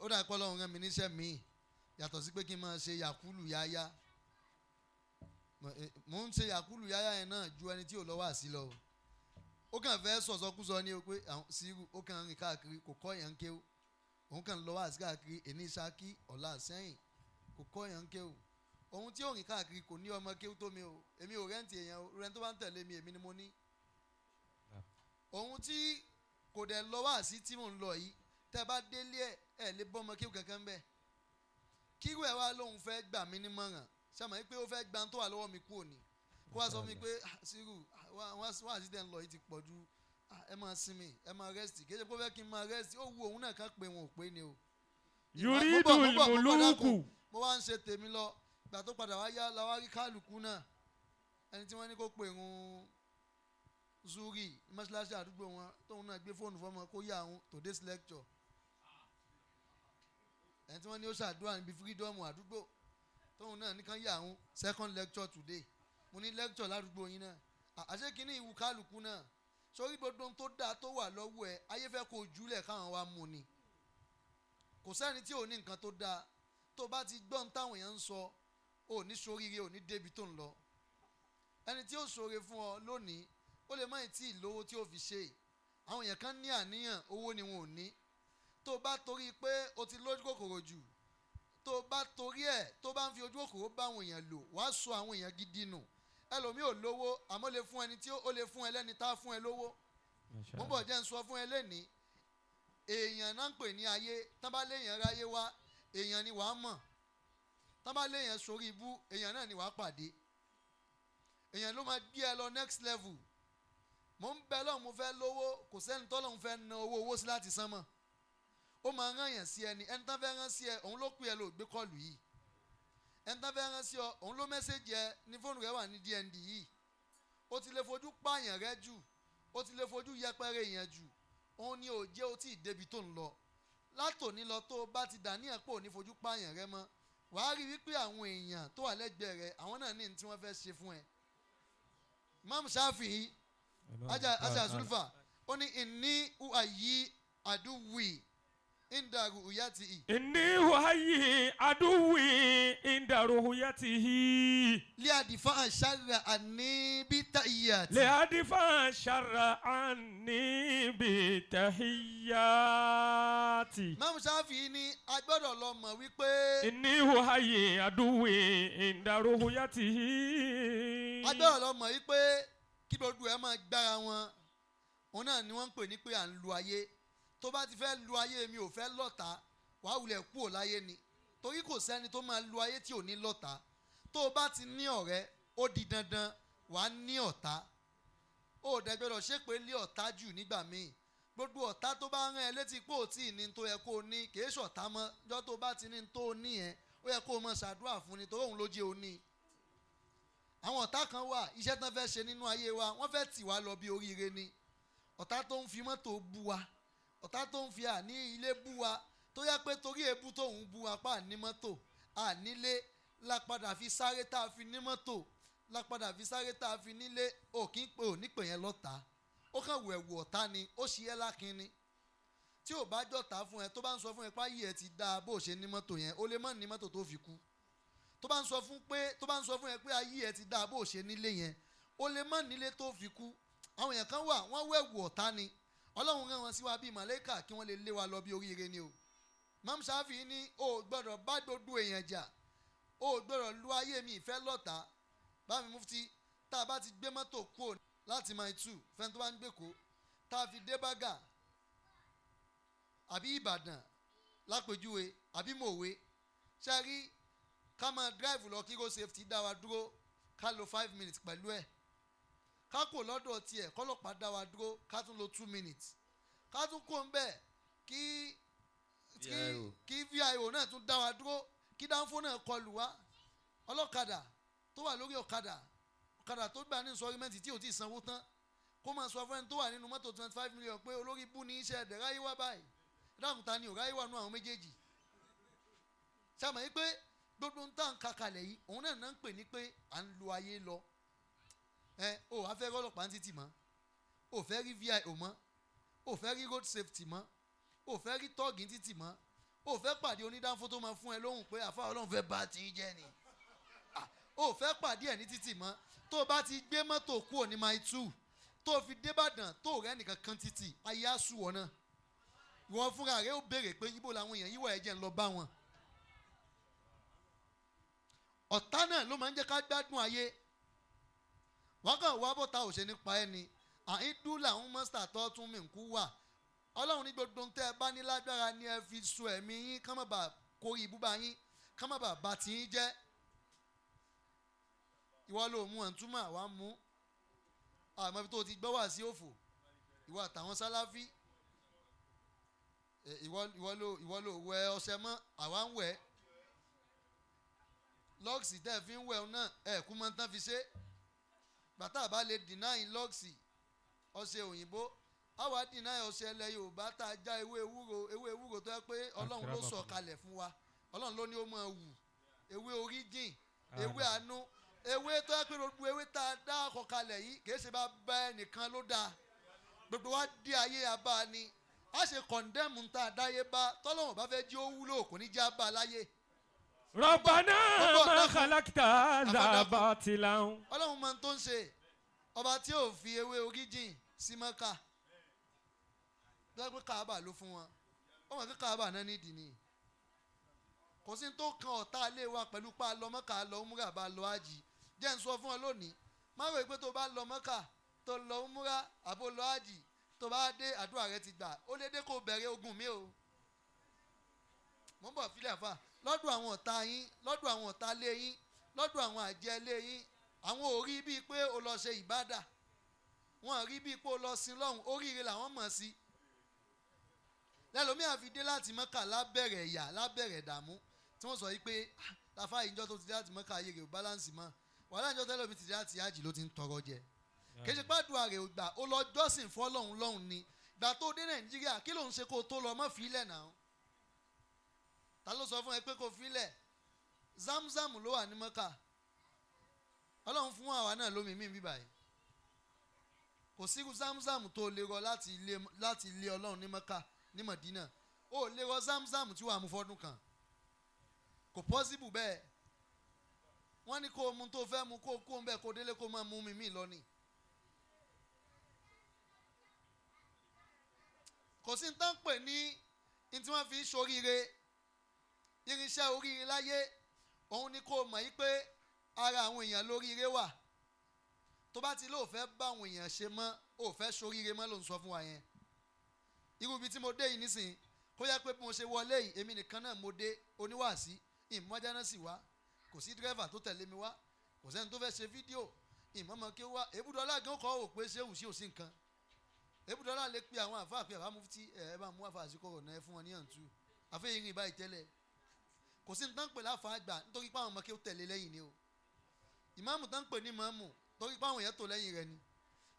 ó dà pọ́ lọ́run rán mi níṣẹ́ mi yàtọ̀ sí pé kí n máa ṣe yakulu yáyá. mo ń ṣe yakulu yáyá yẹn náà ju ẹni tí ò lọ wá sí lọ ó kàn fẹ́ sọ̀sọ́kúsọ ní o pé àwọn Sírù ó kàn rìn káàkiri kò kọ́ yẹn ń ké o òun kàn lọ wá sí káàkiri èní Ṣakí ọ̀la sẹ́yìn kò kọ́ yẹn ń ké o òun tí ó rìn káàkiri kò ní ọmọ ké tó mi o èmi ò rẹ́ǹtì èèyàn o rẹ́ǹtì tó bá ń tẹ̀lé mi èmi ni mo ní. òun tí kò dẹ̀ lọ wá sí tí mò ń lọ yìí tẹ́ bá délé ẹ̀ lè bọ́ ọmọ ké kankan bẹ́ẹ̀ kírú ẹ̀ wá lóun fẹ́ gbà mí nímọ̀ràn sàmọ́ yìí pé ó fẹ́ gbà tó wà lọ́wọ́ mi kú òní kó wá sọ fún mi pé Sírù wọ́n àti tẹ̀ ń lọ yìí ti pọ̀ ju ẹ máa sinmi ẹ máa rẹ́sìtì kí ẹ ṣe pé ó fẹ́ kí n máa rẹ́sìtì ó wu òun náà kàn pé wọn ò pé ni o. yuridu muluku. mo wá ń ṣe tèmi lọ ìgbà tó padà wá yá la wá rí kálukú náà ẹni tí wọ́n ní kó pè ń zuri mọ́ṣáláṣí àdúgbò wọn tóun náà gbé fóònù fọ́mọ kó yá àwọn today's lecture ẹni tí wọ́n ní ó ṣàdúrà níbi freedom àdúgbò tóun náà ní kán yá àwọn second lecture today mo ní lecture ládùúgbò yín náà àṣé kínní ìwù kálukú náà sórí gbogbo ohun tó dáa tó wà lọ́wọ́ ẹ ayé fẹ́ kó jùlẹ̀ káwọn wa mú ni kò sẹ́ni tí ò ní nǹkan tó dáa tó bá ti gbọ́n táwọn èèyàn ń sọ ò ní soríire ò ní débi tó ń lọ ẹni tí ó ṣoore fún ọ lónìí ó lè má tí ì lówó tí ó fi ṣe àwọn èèyàn kan ní àníyàn owó ni wọn ò ní tó bá torí pé o ti lójú kòkòrò jù tó bá torí ẹ̀ tó bá ń fi ojú kòkòrò bá àwọn èèyàn lò wàá sọ àwọn èèyàn gidi nù ẹlòmíì ò lówó àmọ́ lè fún ẹni tí ó lè fún ẹ lẹ́ni tá a fún ẹ lówó mo bọ̀ jẹ́ ń sọ fún ẹ lẹ́nìí èèyàn náà ń pè ní ayé tán bá léèyàn ráyé wá èèyàn ni wàá mọ̀ tán bá léèyàn sórí ibú èèyàn náà ni wàá pàdé èèyàn ló máa gbé ẹ lọ next level mo ń bẹ lọ́hùn mo fẹ́ lówó kò sẹ́ni tọ́lọ́hùn fẹ́ na owó sí láti sánmọ̀ ó máa rán yàn sí ẹni ẹni tán fẹ́ rán sí ẹ òun ló pè ẹ ló gbé kọlù yìí ẹni tán fẹ́ rán sí ọ òun ló mẹ́sẹ̀jì ẹ ní fóònù rẹ wà ní DND yìí ó ti lè fojú pààyàn rẹ jù ó ti lè fojú yẹpẹrẹ èèyàn jù òun ni ò jẹ́ ó tí ì débi tó ń lọ látòní lọ tó bá ti dà níyàn pé ò ní fojú pààyàn rẹ mọ́ wàá rí wípé àwọn èèyàn tó wà lẹ́gbẹ̀ẹ́ rẹ àwọn náà ní tí wọ́n fẹ́ ṣe fún ẹ. Imam Shafi'i ajá Zulfa ó ní inni uayyi aduwi inda ru'yatihi. inni uayyi aduwi inda ru'yatihi. liadifa sharra anni bitahiyyati. liadifa sharra anni bitahiyyati. Imam Shafi'i ní a gbọ́dọ̀ lọ mọ̀ wípé. inni uayyi aduwi inda ru'yatihi. a gbọ́dọ̀ lọ mọ̀ wípé kí gbogbo ẹ máa gbára wọn òun náà ni wọ́n ń pè ní pé à ń lu ayé tó bá ti fẹ́ lu ayé mi ò fẹ́ lọ́ta wàá wulẹ̀ kú ò láyé ni torí kò sẹ́ni tó máa lu ayé tí ò ní lọ́ta tó o bá ti ní ọ̀rẹ́ ó di dandan wàá ní ọ̀tá ó dẹ̀ gbọ́dọ̀ ṣépè lé ọ̀tá jù nígbà míì gbogbo ọ̀tá tó bá rán ẹ létí pé ò tí ì ní tó yẹ kó o ní kì í ṣọ̀tá mọ́ jọ́ tó bá ti ní tó o ní yẹn ó yẹ kó o mọ̀ ṣàdúrà fún ni torí òun ló jẹ́ o ní. àwọn ọ̀tá kan wà iṣẹ́ tán fẹ́ ṣe nínú ayé wa wọ́n fẹ́ tì wá lọ bí oríire ni ọ̀tá tó ń fi mọ́tò bú wa ọ̀tá tó ń fi àní ilé bú wa tó yẹ pé torí èébú tóun bú wa pa àní mọ́tò ànílé lápadà fi sáré tá a fi ní mọ́tò lápadà fi sáré tá a fi nílé òkín pé ò nípè yẹn lọ́ta ó kàn wù ẹ̀wù ọ̀tá ni ó ṣe é lákínní tí ò bá jọ̀tá fún ẹ tó bá ń sọ fún ẹ pé ayé ẹ ti dáa bó ṣe ní mọ́tò yẹn ó lè má ní mọ́tò tó fi kú tó bá ń sọ fún ẹ pé ayé ẹ ti dáa bó ṣe nílé yẹn ó lè má nílé tó fi kú àwọn èèyàn kan wà wọ́n wẹ̀wù ọ̀tá ni ọlọ́run rán wọn sí wa bíi màlẹ́kà kí wọ́n lè lé wa lọ bí oríire ni o. Imam Shafi'i ní o gbọ́dọ̀ bá gbogbo èèyàn jà o gbọ́dọ̀ lu ayé mi ìfẹ́ lọ́ta bámi mufti tá a bá ti gbé mọ́tò kúrò láti Mile 2 fẹ́ni tó bá ń gbé kó tá a fi dé Bágà àbí Ìbàdàn lápèjúwe àbí Mòwe ṣe rí ká máa drive lọ kí road safety dá wa dúró ká lo 5 minutes pẹ̀lú ẹ̀ ká kò lọ́dọ̀ tiẹ̀ kọ́lọ́pàá dá wa dúró ká tún lo 2 minutes ká tún kó ń bẹ̀ kí VIO náà tún dá wa dúró kí dánfó náà kọlù wá ọlọ́kadà tó wà lórí ọ̀kadà tó gbà ní ìsọrímẹ́ǹtì tí ò tí ì sanwó tán kó máa sọ fún ẹni tó wà nínú mọ́tò 25 million pé olórí bú ní iṣẹ́ ẹ̀dẹ̀ ráyé wá báyìí dákùntà ni ò ráyé wà nú àwọn méjèèjì ṣàmọ̀ yìí pé gbogbo ń tàn kakalẹ̀ yìí òun náà ń pè ní pé à ń lo ayé lọ o wá fẹ́ rọ́lọ́pàá títì mọ́ o fẹ́ rí VIO mọ́ o fẹ́ rí road safety mọ́ o fẹ́ rí tọ́ọ̀gì títì mọ́ o fẹ́ pàdé onídàáfó tó máa fún ẹ lóhùn pé àfa ọlọ́run fẹ́ bá ti jẹ́ ni o fẹ́ pàdé ẹ̀ ní títì mọ́ tó o bá ti gbé mọ́tò kúrò ní mile 2 tó o fi débàdàn tó o rẹ́ nìkan kan títì ayé àṣù wọn náà ìwọ fúnra rẹ ó béèrè pé yíbo làwọn èèyàn yíwọ ẹ̀jẹ̀ ń lọ bá wọn. ọ̀tá náà ló máa ń jẹ́ ká gbádùn ayé wọ́n kàn wá bọ́ta òṣè nípa ẹni àìdú làwọn mọ́sítà tó tún mí kú wà ọlọ́run ní gbogbo tẹ́ ẹ bá ní lágbára ni ẹ fi so ẹ̀mí yín ká má bàa kórìí ibúba yín ká má bàa bá tiyín jẹ́ ìwọ ló mú ẹ̀ńtúmọ̀ àwa mú àmọ́ ibi tó ti gbọ́ wá sí òfò ìwọ àtàwọn sáláfí ìwọ ló wẹ ọṣẹ mọ́ àwa ń wẹ̀ lọ́ọ̀sì tẹ́ ẹ fi ń wẹ̀ náà ẹ̀ kú mọ́ tán fi ṣe bàtà bá lè deny lọ́ọ̀sì ọṣẹ òyìnbó àwa deny ọṣẹ ilẹ̀ Yorùbá tá a já ewé ewúro tó yẹ pé Ọlọ́run ló sọ̀ kalẹ̀ fún wa Ọlọ́run ló ní ó máa wù ewé oríjìn ewé àánú ewé tó yẹ pé gbogbo ewé tá a dá ọkọ̀ kalẹ̀ yìí kì í ṣe bá bá ẹnìkan ló dáa gbogbo wa dé ayé abá ni a ṣe kọ̀ndẹ́mù tá a dáyé bá tọ́lọ́wọ̀n bá fẹ́ jí ó wúlò kò ní já bá láyé. Rabbana ma khalaqta hadha batilan. Ọlọ́run máa ń tó ń ṣe ọba tí ò fi ewé oríjìn sí Mẹ́kà tó yẹ pé Káàbà ló fún wọn ó mọ̀ pé Káàbà náà nídìí ni kò sí tó kan ọ̀tá ilé wa pẹ̀lú pa lọ Mẹ́kà lọ múra bá lọ ájì jẹ́ ń sọ fún ọ lónìí má rò pé tó bá lọ Mẹ́kà tó lọ múra àbó lọ ájì tó bá dé àdúrà rẹ ti gbà ó lé dé kó bẹ̀rẹ̀ ogun mi o mo ń bọ̀ fílẹ̀ fà lọ́dọ̀ àwọn ọ̀tá yín lọ́dọ̀ àwọn ọ̀tá lé yín lọ́dọ̀ àwọn àjẹ́ lé yín àwọn ò rí bíi pé o lọ ṣe ìbádà wọn rí bíi pé o lọ sin lọ́hùn oríire làwọn mọ̀ sí lẹ́lòmíà fi dé láti Mẹ́kà lábẹ̀rẹ̀ ìyà lábẹ̀rẹ̀ ìdààmú tí wọ́n sọ yìí pé láfa ìjọ tó ti dé láti Mẹ́kà ayé rẹ̀ ò báláǹsì mọ́ wàhálà ìjọ tẹ́lẹ̀ omi ti dé láti ájì ló ti ń tọrọ jẹ kì í ṣe pàdùà rẹ̀ ò gbà ó lọ jọ́sìn fọ́lọ́hún lọ́hùn ni gbà tó dé Nàìjíríà kí ló ń ṣe kó o tó lọ mọ́ fílẹ̀ náà ta ló sọ fún ẹ pé kó fílẹ̀ Zamzam ló wà ní Mẹ́kà Ọlọ́run fún àwa náà lómi mí bíbà yìí kò sírú Zamzam tó lè rọ láti ilé Ọlọ́run ní Mẹ́kà ní Mẹdínà ó lè rọ Zamzam tí wàá mú fọ́dún kan kò pọ́sibù bẹ́ẹ̀ wọ́n ní kó o mú tó fẹ́ mu kó o kó o bẹ́ẹ̀ kó o délé kó o máa mú mi mí lọ ni. kò sí ní tán pè ní tí wọ́n fi ń ṣoríire irinṣẹ́ oríire láyé òun ni kó o mọ̀ yí pé ara àwọn èèyàn lóríire wà tó bá ti lóò fẹ́ bá àwọn èèyàn ṣe mọ́ ò fẹ́ ṣoríire mọ́ ló ń sọ fún wa yẹn irú ibi tí mo dé yìí nísìnyí kó yẹ pé bí mo ṣe wọlé yìí èmi nìkan náà mo dé oníwàásí ìmọ̀já náà sì wá kò sí dírẹ́fà tó tẹ̀lé mi wá kò sẹ́ni tó fẹ́ ṣe fídíò ìmọ̀mọ́ kí ó wá Ebudola gan kọ́ ò pé ṣéwù sí òsì nǹkan Ebudola lè pe àwọn àfáà pé àbámufti ẹ bá mú àfáà àsìkò ọ̀nà ẹ fún wọn ní àǹtú àfẹ́ irin báyìí tẹ́lẹ̀ kò sí ní tán pè láfa àgbà nítorí pé àwọn ọmọ kí ó tẹ̀lé lẹ́yìn ni o ìmáàmù tán pè ní mọ́mù torí pé àwọn èèyàn tó lẹ́yìn rẹ ni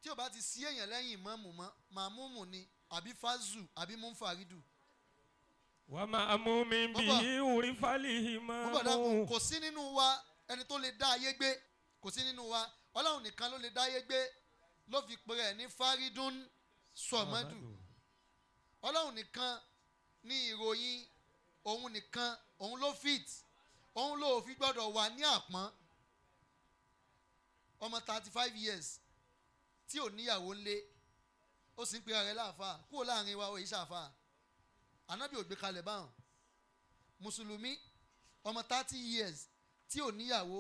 tí ò bá ti sí èèyàn lẹ́yìn mọ́mù mọ́ màmúmù ni àbí fázù àbí múfàrídù. wà á máa mú mi bí orí fálì mọ́. kò sí nínú wa ẹni tó lè dá ayé gbé kò sí nínú wa Ọlọ́run nìkan ló lè dá ayé gbé ló fi pè rẹ̀ ní fárídùn sọ̀mọ́dù Ọlọ́run nìkan ní ìròyìn òun nìkan òun ló fit òun ló fi gbọ́dọ̀ wà ní àpọ́n ọmọ 35 years tí ò níyàwó ńlé ó sì ń pera rẹ̀ láàfáà kúrò láàrin wa òyìí ṣàfáà ànábì ò gbé kalẹ̀ báwọn mùsùlùmí ọmọ 30 years tí ò níyàwó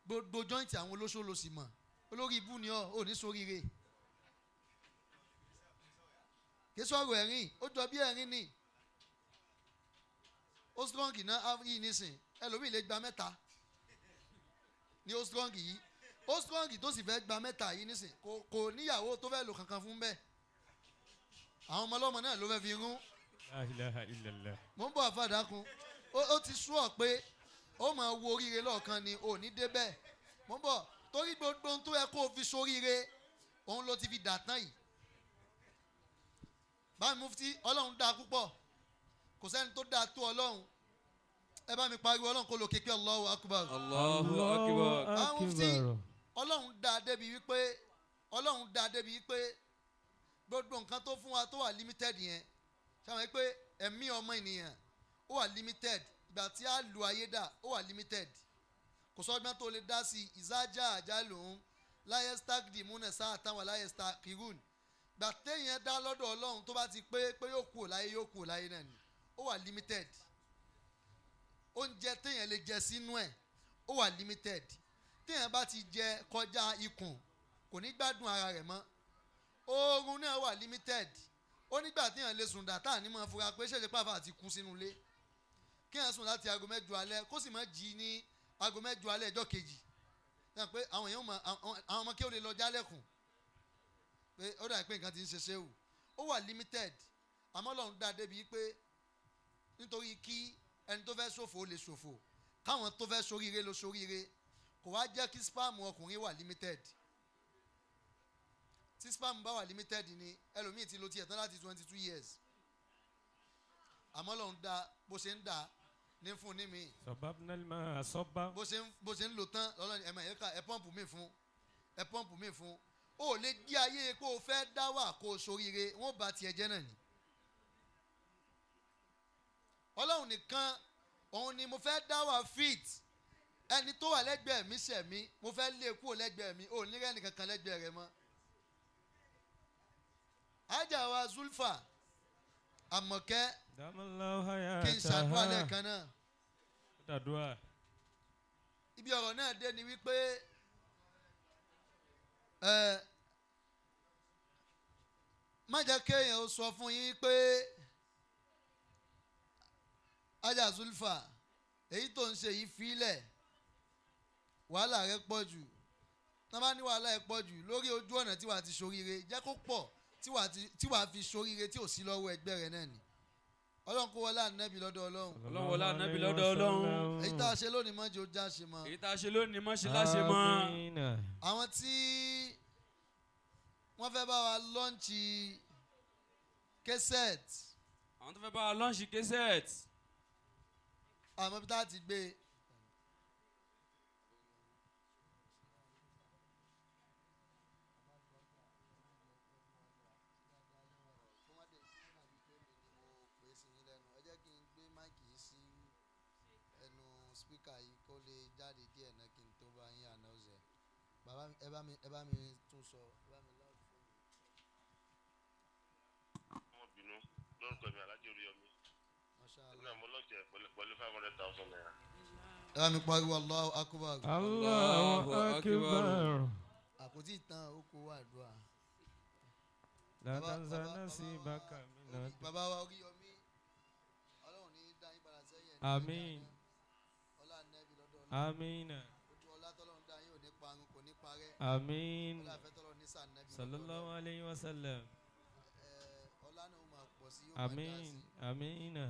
gbogbo jọ́ìntì àwọn olóṣòlò sì mọ̀ olórí ibú ni ò ní sóríire kí sọ̀rọ̀ ẹ̀rín ó jọ bí ẹ̀rín ni ó strong náà yìí nísìn ẹlòmíì lè gba 3 ní ó strong yìí ó strong tó sì fẹ́ gba 3 yìí nísìn kò níyàwó tó fẹ́ lò kankan fún bẹ́ẹ̀ àwọn ọmọ ọlọ́mọ náà ló fẹ́ fi rún. La ilaha illallah. mo ń bọ̀ àfàdà kun ó ti sú ọ pé ó máa wo oríire lọ́ọ̀kan ni ò ní débẹ̀ mo ń bọ̀ torí gbogbo ohun tó yẹ kó o fi soríire òun ló ti fi dà tán yìí. báyìí mufti ọlọ́run dáa púpọ̀ kò sẹ́ni tó dáa tó ọlọ́run ẹ bá mi pariwo ọlọ́run kó lo kékeré Allahu Akbar. Allahu Akbar. báyìí mufti ọlọ́run dáa débi wípé gbogbo nǹkan tó fún wa tó wà limited yẹn ṣàwọn pé ẹ̀mí ọmọ ènìyàn ó wà limited ìgbà tí a lu ayé dà ó wà limited kò sọ́gbọ́n tó lè dá sí ìzájà àjà lòun láyé stark di múnẹ̀ sáà táwọn láyé stark kirun gbà téèyàn dá lọ́dọ̀ ọlọ́run tó bá ti pé yóò kú ò láyé náà ni ó wà limited oúnjẹ téèyàn lè jẹ sínú ẹ̀ ó wà limited téèyàn bá ti jẹ kọjá ikùn kò ní gbádùn ara rẹ̀ mọ́ oorun náà wà limited ó nígbà téèyàn lè sùn dàtà ní mọ̀ fura pé ṣèṣe pàfà àti kú sínú ilé kéèyàn sùn láti aago 8 alẹ́ kó sì má jí ní aago 8 alẹ́ ọjọ́ kejì yẹn pé àwọn èèyàn àwọn ọmọ kí ó lè lọ jálẹ̀kùn pé ó dà pé nǹkan ti ń ṣe ṣéwù ó wà limited àmọ́ Ọlọ́run dá débi pé nítorí kí ẹni tó fẹ́ ṣòfò ó lè ṣòfò káwọn tó fẹ́ ṣoríire ló ṣoríire kò wá jẹ́ kí spam ọkùnrin wà limited tí spam bá wà limited ni ẹlòmíì ti lo tiẹ̀ tán láti 22 years àmọ́ Ọlọ́run dá bó ṣe ń dá ní fún ní mi. sọ̀bábínálímà sọ́bá. bó ṣe ń lò tán lọ́lọ́ ẹ̀mọ̀ ẹ̀ka ẹ̀ pọ́ǹpù mi fún ó lè gbé ayé kó o fẹ́ dá wà kó o ṣoríire wọ́n bá tiẹ̀ jẹ́ náà ni. Ọlọ́run nìkan òun ni mo fẹ́ dá wà fit ẹni tó wà lẹ́gbẹ̀ẹ́ mi ṣẹ̀mí mo fẹ́ lé kúrò lẹ́gbẹ̀ẹ́ mi ò ní rẹ́ni kankan lẹ́gbẹ̀ẹ́ rẹ mọ́. ajá wa Zulfa Àmọ̀kẹ́ kí n ṣàdúrà lẹ́ẹ̀kan náà. ibi ọ̀rọ̀ náà dé ni wípé má jẹ́ kéèyàn ó sọ fún yín pé ajá Zulfa èyí tó ń ṣe yìí fílẹ̀ wàhálà rẹ pọ̀ jù tán bá ní wàhálà rẹ pọ̀ jù lórí ojú ọ̀nà tí wàá ti ṣoríire jẹ́ kó pọ̀ tí wàá fi ṣoríire tí ò sí lọ́wọ́ ẹgbẹ́ rẹ náà ni. Ọlọ́run kó wọlé ànábì lọ́dọ̀ Ọlọ́run. Ọlọ́run wọlé ànábì lọ́dọ̀ Ọlọ́run. èyí tá a ṣe lónìí mọ́ jẹ́ ó já ṣe mọ́. èyí tá a ṣe lónìí mọ́ ṣe láṣẹ mọ́. àwọn tí wọ́n fẹ́ bá wa lọ́ǹchì kẹsẹ̀t. àwọn tó fẹ́ bá wa lọ́ǹchì kẹsẹ̀t. àmọ́ bí tá a ti gbé. spíkà yìí kó lè jáde díẹ̀ náà kí n tó bá yín àná ọ̀sẹ̀ bàbá ẹ bá mi tún sọ ẹ bá mi lọ́ọ̀dù fún mi. ọmọ bínú lórúkọ mi Alhaji Oríyọmí ẹgbẹ́ àmọ́ lọ́jẹ̀ pẹ̀lú 500,000 naira. ẹ bá mi pariwo Allahu Akbar. Allahu Akbar. àkótí ìtàn oko wà dùà. látàzánà sí bàkà mi náà. bàbá wa Oríyọmí Ọlọ́run ní dá yín padà sẹ́yìn. àmín. Amina. Amin. Sallallahu alayhi wa sallam. Amin. Amina.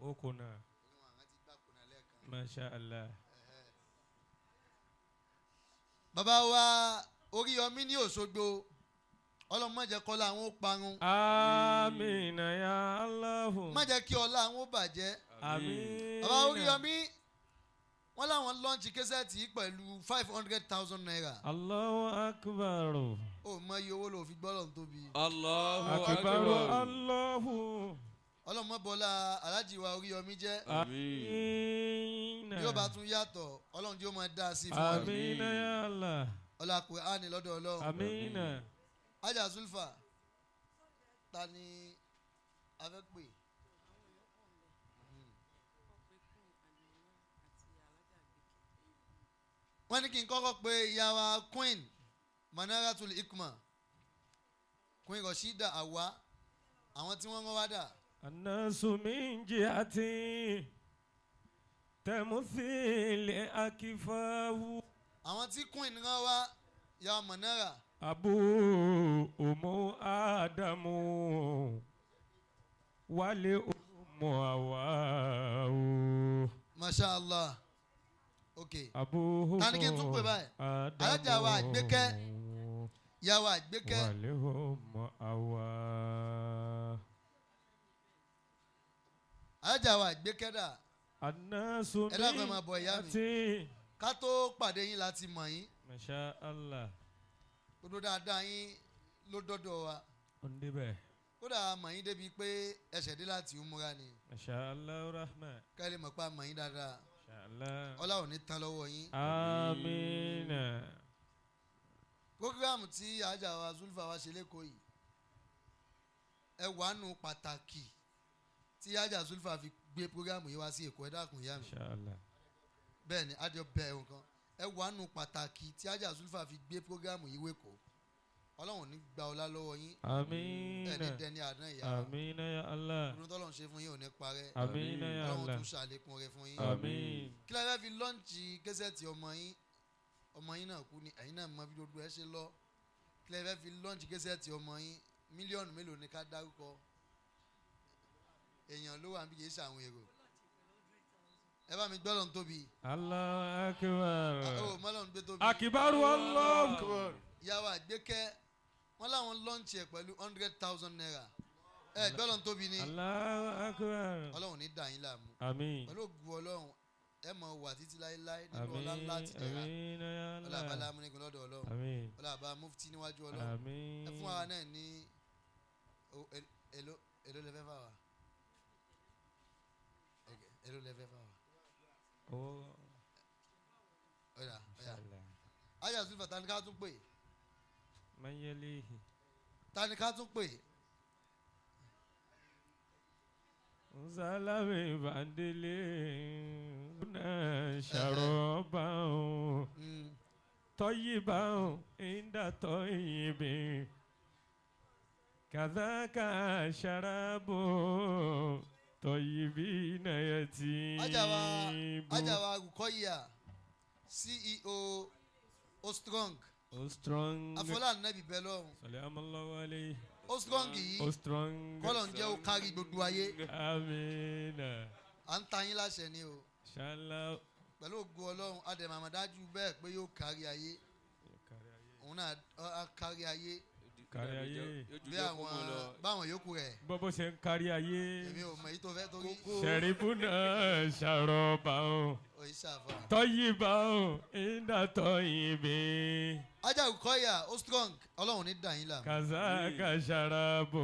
Okuna. Masha Allah. Bàbá wa Oríyọmí ní Òṣogbo Ọlọ́run má jẹ́ kọ́lá àwọn ó parun. Àmín ya Allahu. má jẹ́ kí ọlá àwọn ó bàjẹ́. Àmín. Bàbá Oríyọmí wọ́n láwọn lọ́ọ̀nchì kẹsẹ̀tì pẹ̀lú 500,000 naira. Allahu Akbar. ó mọ iye owó ló fi gbọ́dọ̀ tóbi. Allahu Akbar. Allahu. Ọlọ́run má bọ́lá Alhaji wa Oríyọmí jẹ́. Àmín. yóò bá tún yàtọ̀ Ọlọ́run yóò máa dá sí fún wa. Àmín ya Allah. ọlá Kùránì lọ́dọ̀ Ọlọ́run. Àmín. Ajá Zulfa ta ni a fẹ́ pè. wọ́n ní kí n kọ́kọ́ pe ìyá wa Queen Manaratul Hikma Queen Rashida Awa àwọn tí wọ́n rán wá dà. An-nasu min jihati tamuthil akifahu. àwọn tí Queen rán wá ìyá Manara. Adunmo Adamu wale Hawa. Masha Allah. Okay. Adunmo Tani kí n tún pè báyìí? Alájà wa Àgbékẹ́. Ìyá wa Àgbékẹ́. wale Hawa. Alájà wa Àgbékẹ́ dà. Anasu Ẹ dákun ẹ máa bọ̀ ìyá mi. Ká tó pàdé yín láti mọ̀ yín. Masha Allah. Gbogbo dáadáa yín ló dọ́dọ̀ wa. Ondebe. Kódà mọ̀ yín débi pé ẹsẹ̀ dé láti umura ni. Masha Allah rahman. Kẹ́lẹ́ mọ̀ pa mọ̀ yín dáadáa. Masha Allah. Ọlá ò ní tán lọ́wọ́ yín. Amina. Prógráàmù tí Àjà wa Zulfa wa ṣe lẹ́kọ̀ọ́ yìí. Ẹ wà nù pàtàkì tí Àjà Zulfa fi gbé prógráàmù yìí wá sí Èkó. Ẹ dákun ìyá mi. Masha Allah. Bẹ́ẹ̀ ni Adé bẹ̀ ẹ̀hún kan. Ẹ wà nù pàtàkì tí Àjà Zulfa fi gbé prógráàmù yìí wékòó. Ọlọ́run ní gba ọlá lọ́wọ́ yín. Amina. Ẹni dẹni àdán ìyá. Amina ya Allah. Ọdún tọ́lọ́run ṣe fún yín ò ní parẹ́. Amina ya Ọlọ́run Allah. tún ṣàlékún rẹ̀ fún yín. Amin. Kí la fẹ́ fi lọ́ǹchì kẹ́sẹ̀tì ọmọ yín? Ọmọ yín náà kú ni ẹ̀yin náà mọ bí gbogbo ẹ ṣe lọ. Kí la fẹ́ fi lọ́ǹchì kẹ́sẹ̀tì ọmọ yín? Mílíọ̀nù mélòó ni ká dárúkọ? Èèyàn ló wà níbi kìí ṣe àwọn èrò. Ẹ bá mi gbọ́dọ̀ tóbi. Allahu akbar. Ó mọ́lọ́run gbé tóbi. Akibaru Allahu akbar. Ìyàwó Àgbékẹ́ wọ́n láwọn lọ́ǹchì ẹ̀ pẹ̀lú 100,000 naira. Ẹ gbọ́dọ̀ tóbi ni. Allahu akbar. Ọlọ́run ní dà yín láàmú. Amin. Pẹ̀lú ògùn Ọlọ́run ẹ mọ̀ wà títí láéláé nínú ọlá ńlá ti dẹ̀ra. Amina ya Ọlá Allah. Babalamunigun lọ́dọ̀ Ọlọ́run. Amin. Ọlá àbá mufti níwájú Ọlọ́run. Amin. Ẹ fún wa náà ní èlò lẹ́fẹ́ fà wá. Èlò lẹ́fẹ́ fà wá. Oh. Ọ̀yà ọ̀yà. Inshallah. Àjà Zulfa tani ká tún pè. Man yalihi. Tani ká tún pè. Salami bandele na sharoba tayyiba inda tayyibi kadhaka sharabu tayyibina yatibu. Àjà wa Rukoya CEO Ostrong. Ostrong. Afọlá Nabi Belong. Salamallahu alayhi. Ostrong yìí. Ostrong. Kọ́lọ̀ ń jẹ́ ó kárí gbogbo ayé. Amina. À ń ta yín láṣẹ ni o. Inshallah. Pẹ̀lú ògùn Ọlọ́run adẹ̀màmọ̀dájú bẹ́ẹ̀ pé yóò kárí ayé. Òun náà á kárí ayé. Kárí ayé. Bí àwọn báwọn yòókù rẹ̀. Bọ́bọ́ ṣe ń kárí ayé. Èmi ò mọ̀ èyí tó fẹ́ torí. Ṣẹ̀ríbùnà ṣàròbà o. Òyì ṣàfà. Tọ́yìbà o. Ìdá tọ́yìbì. Àjà Rukoya Ostrong Ọlọ́run ní dà yín là. Kàzákà ṣàràbù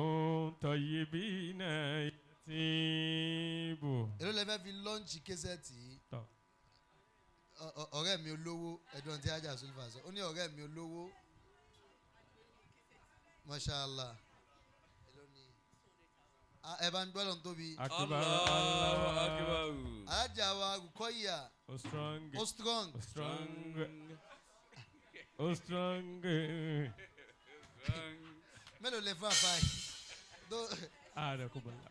tọ́yìbì náà tìbù. Èló lẹ fẹ́ fi lọ́ǹchì késẹ́ẹ̀tì yìí. Ọ̀rẹ́ mi olówó ẹ̀dùn tí Àjà Zulfa sọ. Ó ní ọ̀rẹ́ mi olówó. Mashallah. Ẹ bá ń gbọ́dọ̀ tóbi. Allahu akbar. Àjà wa Rukoya Ostrong. Ostrong. Ostrong. Ostrong. Mélòó lè fún àfáà yìí? Ààrẹ kò bọ̀lá.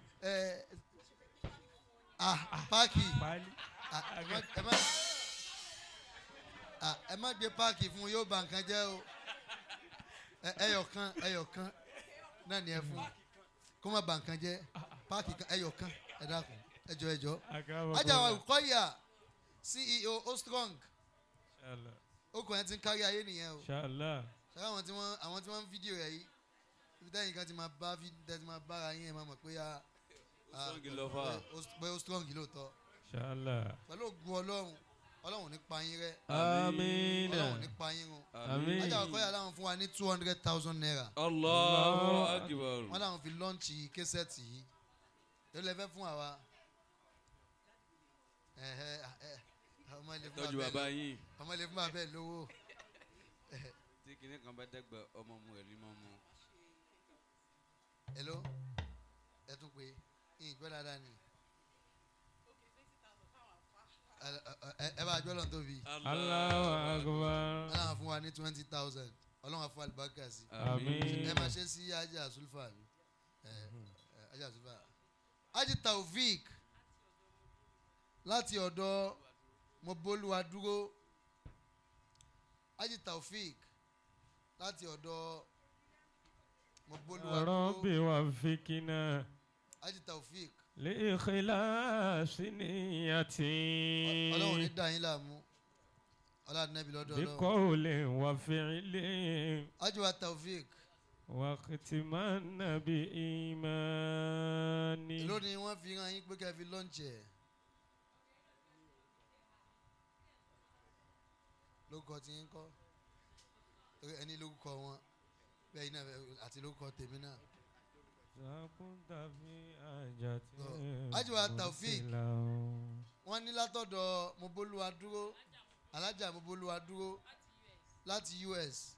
Páàkì. Pálí. Ẹ má gbé páàkì fún yóò bà nǹkan jẹ́ o. Ẹyọ̀kan náà ni ẹ fún kó má bà nǹkan jẹ́. Páàkì kan ẹyọ̀kan ẹ dákun ẹjọ́. Àjà wa Rukoya CEO Ostrong. Inshallah. Okùn ẹ ti ń kárí ayé nìyẹn o. Inshallah. Ṣé àwọn tí wọ́n ń fídíò rẹ̀ yìí ibi tẹ́yìn kan ti máa bára yín ẹ̀ máa mọ̀ pé pé Ostrong lóòótọ́. Inshallah. Pẹ̀lú ògùn Ọlọ́run ní pa yín rẹ́. Amina. Ọlọ́run ní pa yín run. Amin. Àjà Rukoya láwọn fún wa ní 200,000 naira. Allahu akbar. Wọ́n láwọn fi lọ́ǹchì késẹ́ẹ̀tì yìí. Èló lẹ fẹ́ fún àwa. Tọ́jú bàbá yín. Ọmọ ilé fún bàbá ẹ̀ lówó. Tí kinní kan bá dẹ́gbẹ̀ ọmọ mu ẹ̀ ní mọ́ mu. Hello ẹ tún pé yín gbọ́ dáadáa ni. Ẹ bá gbọ́ lọ́n tóbi. Allahu akbar. Ọlọ́run fún wa ní 20,000. Ọlọ́run fún àlùbáríkà sí. Àmín. Ẹ máa ṣe sí Àjà Zulfa mi. Àjà Zulfa. Haji Taofik láti ọ̀dọ̀ Moboluwa dúró. Haji Taofik láti ọ̀dọ̀ Moboluwa Rabbi wafikina Haji Taofik. li ikhlasi niyati. Ọlọ́run ní dá yín láàmú. Ọlọ́run nẹ́bí lọ́dọ̀ bi Ọlọ́run. qawlin wa fi'lin. Haji wa Taofik. واختمنا بإيماني. Èló ni wọ́n fi hàn yín pé kẹ́ fi lọ́ǹchì ẹ̀. Lórúkọ tí yín kọ́ ẹni lórúkọ wọn bẹ́ẹ̀ yín náà àti lórúkọ tèmi náà. Haji wa Taofik wọ́n ní látọ̀dọ̀ Moboluwa dúró alájà Moboluwa dúró láti US.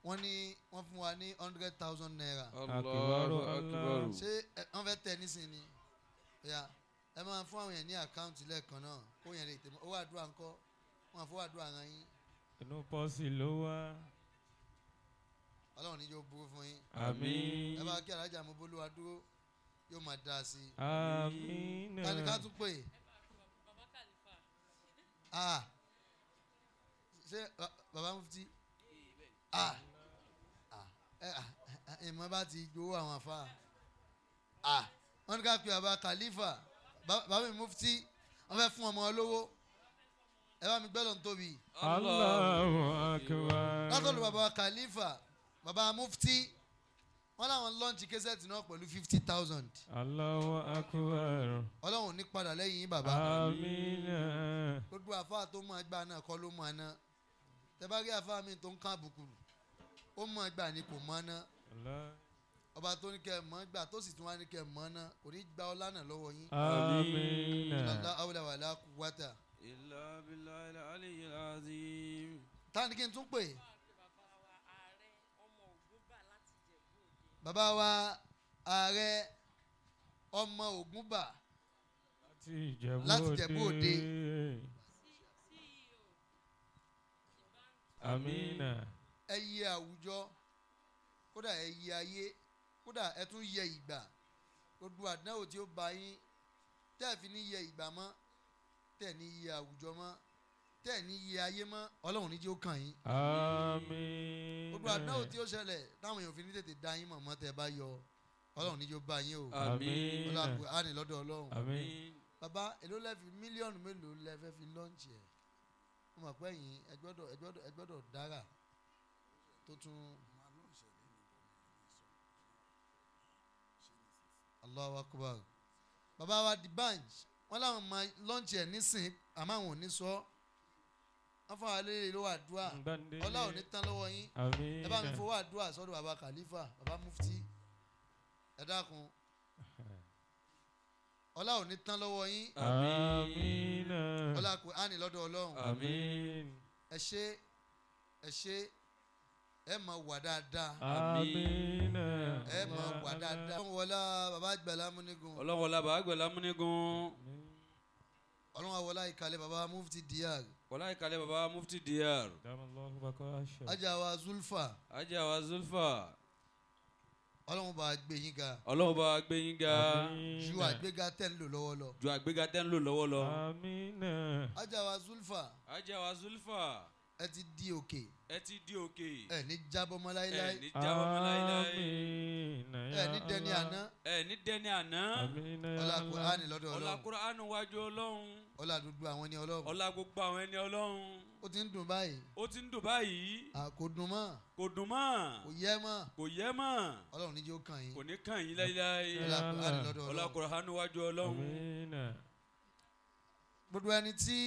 Wọ́n ní wọ́n fún wa ní 100,000 naira. Allahu Akbar. Ṣé wọ́n fẹ́ tẹ nísìnyí? Ẹ máa fún àwọn yẹn ní àkáǹtì lẹ́ẹ̀kan náà kó yẹn lè tẹ̀ mọ́. Owó àdúrà ńkọ́ wọ́n fún àdúrà ara yín. Inú pọ́sì ló wá. Ọlọ́run ní yóò burú fún yín. Àmín. Ẹ bá kí alájà Moboluwa dúró yóò máa dá sí i. Àmín. Tani ká tún pè. Ṣé bàbá Mufti? Ìmọ̀ bá ti gbowó àwọn afá. Wọ́n ní ká pe bàbá Khalifa bàbá mi Mufti wọ́n fẹ́ fún ọmọ olówó. Ẹ bá mi gbẹ́lọ̀ ń tóbi. Allahu Akbar. Látọ̀dọ̀ bàbá Khalifa bàbá Mufti wọ́n láwọn lọ́ọ̀nchì késẹ́ẹ̀tì náà pẹ̀lú 50,000. Allahu Akbar. Ọlọ́run ní padà lẹ́yìn yín bàbá. Àmín. Gbogbo àfá tó mọ̀ ẹgbàá náà kọ́ ló mọ̀ ẹ náà. Tẹ bá rí àfá mi tó ń ká àbùkù ó mọ̀ ẹgbàá ni kò mọ̀ náà. Ọba tó ní kẹ́ mọ̀ gbà tó sì tún wá ní kẹ́ mọ̀ náà kò ní gba ọlá náà lọ́wọ́ yín. Àmín. La hawla wala quwwata illa billahil aliyyil azim. Táni kí n tún pè. Bàbá wa ààrẹ ọmọ Ògúnbà láti Ìjẹ̀bú Òde. Àmín. Ẹ yẹ àwùjọ kódà ẹ yẹ ayé kódà ẹ tún yẹ ìgbà. Gbogbo àdánwò tí ó bá yín tẹ́ ẹ fi ní yẹ ìgbà mọ́ tẹ́ ẹ ní yẹ àwùjọ mọ́ tẹ́ ẹ ní yẹ ayé mọ́ Ọlọ́run ní jẹ́ ó kàn yín. Àmín. Gbogbo àdánwò tí ó ṣẹlẹ̀ táwọn èèyàn fi ní tètè dá yín mọ̀ mọ́ tẹ́ ẹ bá yọ Ọlọ́run ní jẹ́ ó bá yín o. Àmín. Ọlọ́run á ní lọ́dọ̀ Ọlọ́run. Àmín. Bàbá èló lẹ́fi mílíọ̀nù mélòó lẹ́fẹ́ fi lọ́ǹchì ẹ̀. Mo mọ̀ pé ẹ̀yin ẹ gbọ́dọ̀ dára tó tún. Allahu Akbar. Bàbá wa di banj wọ́n láwọn máa lọ́ǹchì ẹ̀ nísìn àmọ́ àwọn ò ní sọ. Wọ́n fún wa lélẹ̀ lówó àdúrà. Ọlá ò ní tán lọ́wọ́ yín. Àmín. Ẹ bá mi fowó àdúrà sọ́dọ̀ bàbá Khalifa bàbá Mufti. Ẹ dákun. Ọlá ò ní tán lọ́wọ́ yín. Àmín. Ọlá kò á ní lọ́dọ̀ Ọlọ́run. Àmín. Ẹ ṣé ẹ máa wà dáadáa. Àmín. Ẹ máa wà dáadáa. Ọlọ́run wọlá bàbá Babalamunigun. Ọlọ́run wọlá bàbá Babalamunigun. Ọlọ́run wọlá ìkàlẹ̀ bàbá Mufti Diyar. Wọlá ìkàlẹ̀ bàbá Mufti Diyar. Ajá wa Zulfa. Ajá wa Zulfa. Ọlọ́run bá gbé yín ga. Ọlọ́run bá gbé yín ga. Ju àgbéga tẹ́ ń lò lọ́wọ́ lọ. Ju àgbéga tẹ́ ń lò lọ́wọ́ lọ. Àmín. Ajá wa Zulfa. Ajá wa Zulfa. Ẹ ti di òkè. Ẹ ti di òkè. Ẹ ní jábọ́ mọ́ láíláí. Ẹ ní jábọ́ mọ́ láíláí. Àmín. Ẹ ní dẹni àná. Ẹ ní dẹni àná. Àmín. Ọlá Kùránì lọ́dọ̀ Ọlọ́run. Ọlá Kùránì wájú Ọlọ́run. Ọlá gbogbo àwọn ẹni Ọlọ́run. Ọlá gbogbo àwọn ẹni Ọlọ́run. Ó ti ń dùn báyìí. Ó ti ń dùn báyìí. Kò dùn mọ́. Kò dùn mọ́. Kò yẹ mọ́. Kò yẹ mọ́. Ọlọ́run ní jẹ́ ó kàn yín. Kò ní kàn yín láíláí. Ọlá Kùránì lọ́dọ̀ Ọlọ́run. Ọlá Kùránì wájú Ọlọ́run. Àmín. Gbogbo ẹni tí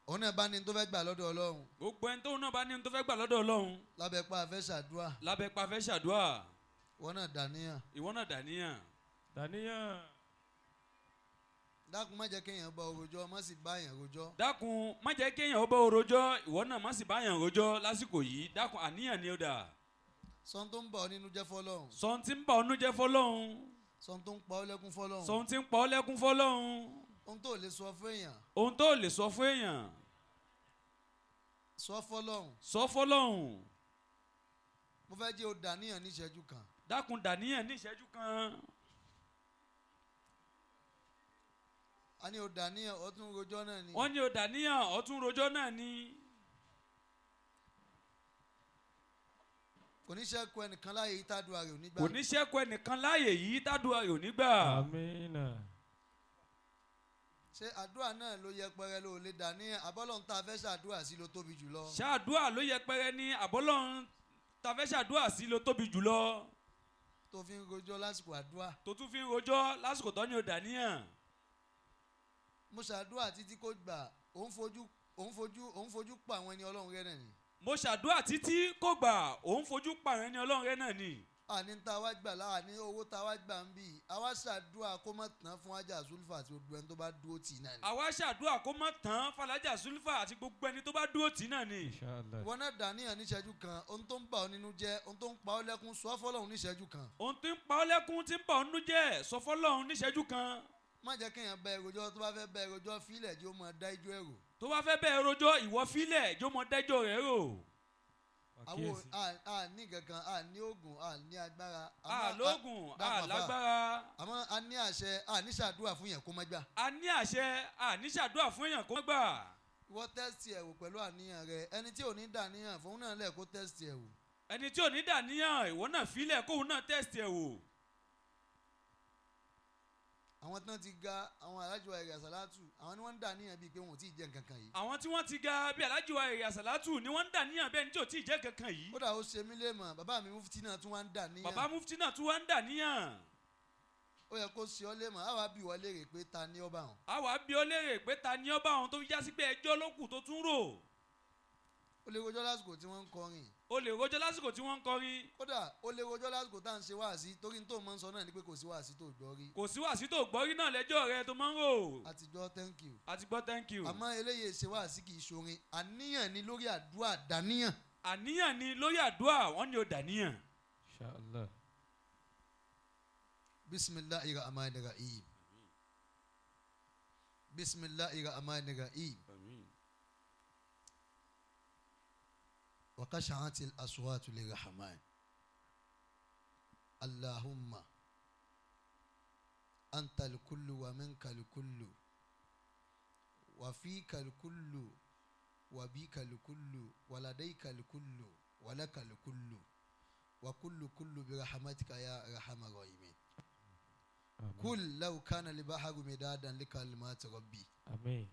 òun náà bá ní tó fẹ́ gbà lọ́dọ̀ Ọlọ́run. Gbogbo ẹni tó náà bá ní tó fẹ́ gbà lọ́dọ̀ Ọlọ́run. Lábẹ́ pa fẹ́ ṣàdúrà. Lábẹ́ pa fẹ́ ṣàdúrà. Ìwọ náà dàníyàn. Ìwọ náà dàníyàn. Dàníyàn. Dákun má jẹ́ kéèyàn bá orojọ́ má sì bá èèyàn rojọ́. Dákun má jẹ́ kéèyàn bá orojọ́ ìwọ náà má sì bá èèyàn rojọ́ lásìkò yìí. Dákun àníyàn ni ó dà. Sọ́n tó ń bọ̀ nínú jẹ́ fọ́lọ́run. Sọ́n tí ń bọ̀ ọ́nú jẹ́ fọ́lọ́run. Sọ́n tó ń pa ọ́ lẹ́kún fọ́lọ́run. Sọ́n tí ń pa ọ́ lẹ́kún fọ́lọ́run. Ohun tó lè sọ fún èèyàn. Ohun tó lè sọ fún èèyàn. Sọ fọ́lọ́run. Sọ fọ́lọ́run. Mo fẹ́ jẹ́ o dàníyàn ní ìṣẹ́jú kan. Dákun dàníyàn ní ìṣẹ́jú kan. A ní o dàníyàn ọtún rojọ́ náà ni. Wọ́n ní o dàníyàn ọtún rojọ́ náà ni. kò ní ṣẹ́kù ẹnìkan láàyè yìí tádùá rẹ̀ ò ní gbà. kò ní ṣẹ́kù ẹnìkan láàyè yìí tádùá rẹ̀ ò ní gbà. àmín. ṣé àdúrà náà ló yẹpẹrẹ ló lè dà ní àbọ́lọ́hún tá a fẹ́ ṣàdúrà sí ló tóbi jùlọ. ṣàdúrà ló yẹpẹrẹ ní àbọ́lọ́hún tá a fẹ́ ṣàdúrà sí ló tóbi jùlọ. tó fi ń rojọ́ lásìkò àdúrà. tó tún fi ń rojọ́ lásìkò tó ní o dàníyàn. mo ṣàdúrà títí kò gbà òun fojú pa àwọn ẹni ọlọ́run rẹ náà ni. mo ṣàdúrà títí kò gbà òun fojú pa àwọn ẹni ọlọ́run rẹ náà ni. àní tá a wá gbà láà ní owó tá a wá gbà ń bì àwa ṣàdúrà kó má tán fún ajá zulfa àti gbogbo ẹni tó bá dúró tì náà ni. àwa ṣàdúrà kó má tán fàlájà zulfa àti gbogbo ẹni tó bá dúró tì náà ni. ìwọ náà dàníyàn níṣẹ́jú kan ohun tó ń bà ọ́ nínú jẹ́ ohun tó ń pa ọ́ lẹ́kún sọ fọ́lọ́hún níṣẹ́jú kan. ohun tí ń pa ọ́ lẹ́kún tí ń bà ọ́ nínú jẹ́ sọ fọ́lọ́hún níṣẹ́jú kan. má jẹ́ kéèyàn bẹ èròjọ́ tó bá fẹ́ bẹ èròjọ́ fílẹ̀ jẹ́ ó mọ dá ijó èrò. tó bá fẹ́ bẹ́ẹ̀ rojọ́ ìwọ fílẹ̀ jó mọ dẹ́jọ́ rẹ̀ rò. àwọn àní kankan àní oògùn àní agbára. àlógùn àlágbára. àmọ́ a ní àṣẹ àní ṣàdúrà fún yẹn kó má gbà. a ní àṣẹ àní ṣàdúrà fún èèyàn kó má gbà. ìwọ tẹ́sítì ẹ̀ wò pẹ̀lú àníyàn rẹ ẹni tí ò ní dàníyàn fún náà lẹ̀ kó tẹ́sítì ẹ̀ wò. ẹni tí ò ní dàníyàn ìwọ náà fílẹ̀ kóun náà tẹ́sítì ẹ̀ wò. àwọn tí wọ́n ti ga àwọn alájọ ẹ̀rẹ̀ àsálátù àwọn ni wọ́n ń dàníyàn bíi pé wọn ò tí ì jẹ́ nǹkan kan yìí. àwọn tí wọ́n ti ga bí alájọ ẹ̀rẹ̀ àsálátù ni wọ́n ń dàníyàn bẹ́ẹ̀ ni tí ò tí ì jẹ́ kankan yìí. kódà ó ṣe mí lé mọ̀ bàbá mi mufti náà tún wá ń dàníyàn. bàbá mufti náà tún wá ń dàníyàn. ó yẹ kó ṣe ọ́ lé mọ̀ àwa bí wọ́n léèrè pé ta ni ọba hàn. àwa bí ó léèrè pé ta ni ọba àwọn tó fi já sí pé ẹjọ́ ló kù tó tún rò. ó lè rojọ́ lásìkò tí wọ́n ń kọrin. o lè rojọ́ lásìkò tí wọ́n ń kọrin. kódà ó lè rojọ́ lásìkò tá à ń ṣe wáàsí torí tó máa ń sọ náà ni pé kò sí wáàsí tó gbọ́ rí. kò sí wàásí tó gbọ́ rí náà lẹ́jọ́ rẹ tó máa ń rò. àtijọ́ thank you. àti gbọ́ thank you. àmọ́ eléyìí ṣe wáàsí kì í ṣorin àníyàn ni lórí àdúrà dàníyàn. àníyàn ni lórí àdúrà wọ́n ní o dàníyàn. inshallah. bisimilahi rahmani rahim. bisimilahi rahmani rahim. وخشعت الأصوات للرحمن اللهم أنت الكل ومنك الكل وفيك الكل وبيك الكل ولديك الكل ولك الكل وكل كل برحمتك يا أرحم الراحمين قل لو كان البحر مدادا لكلمات ربي آمين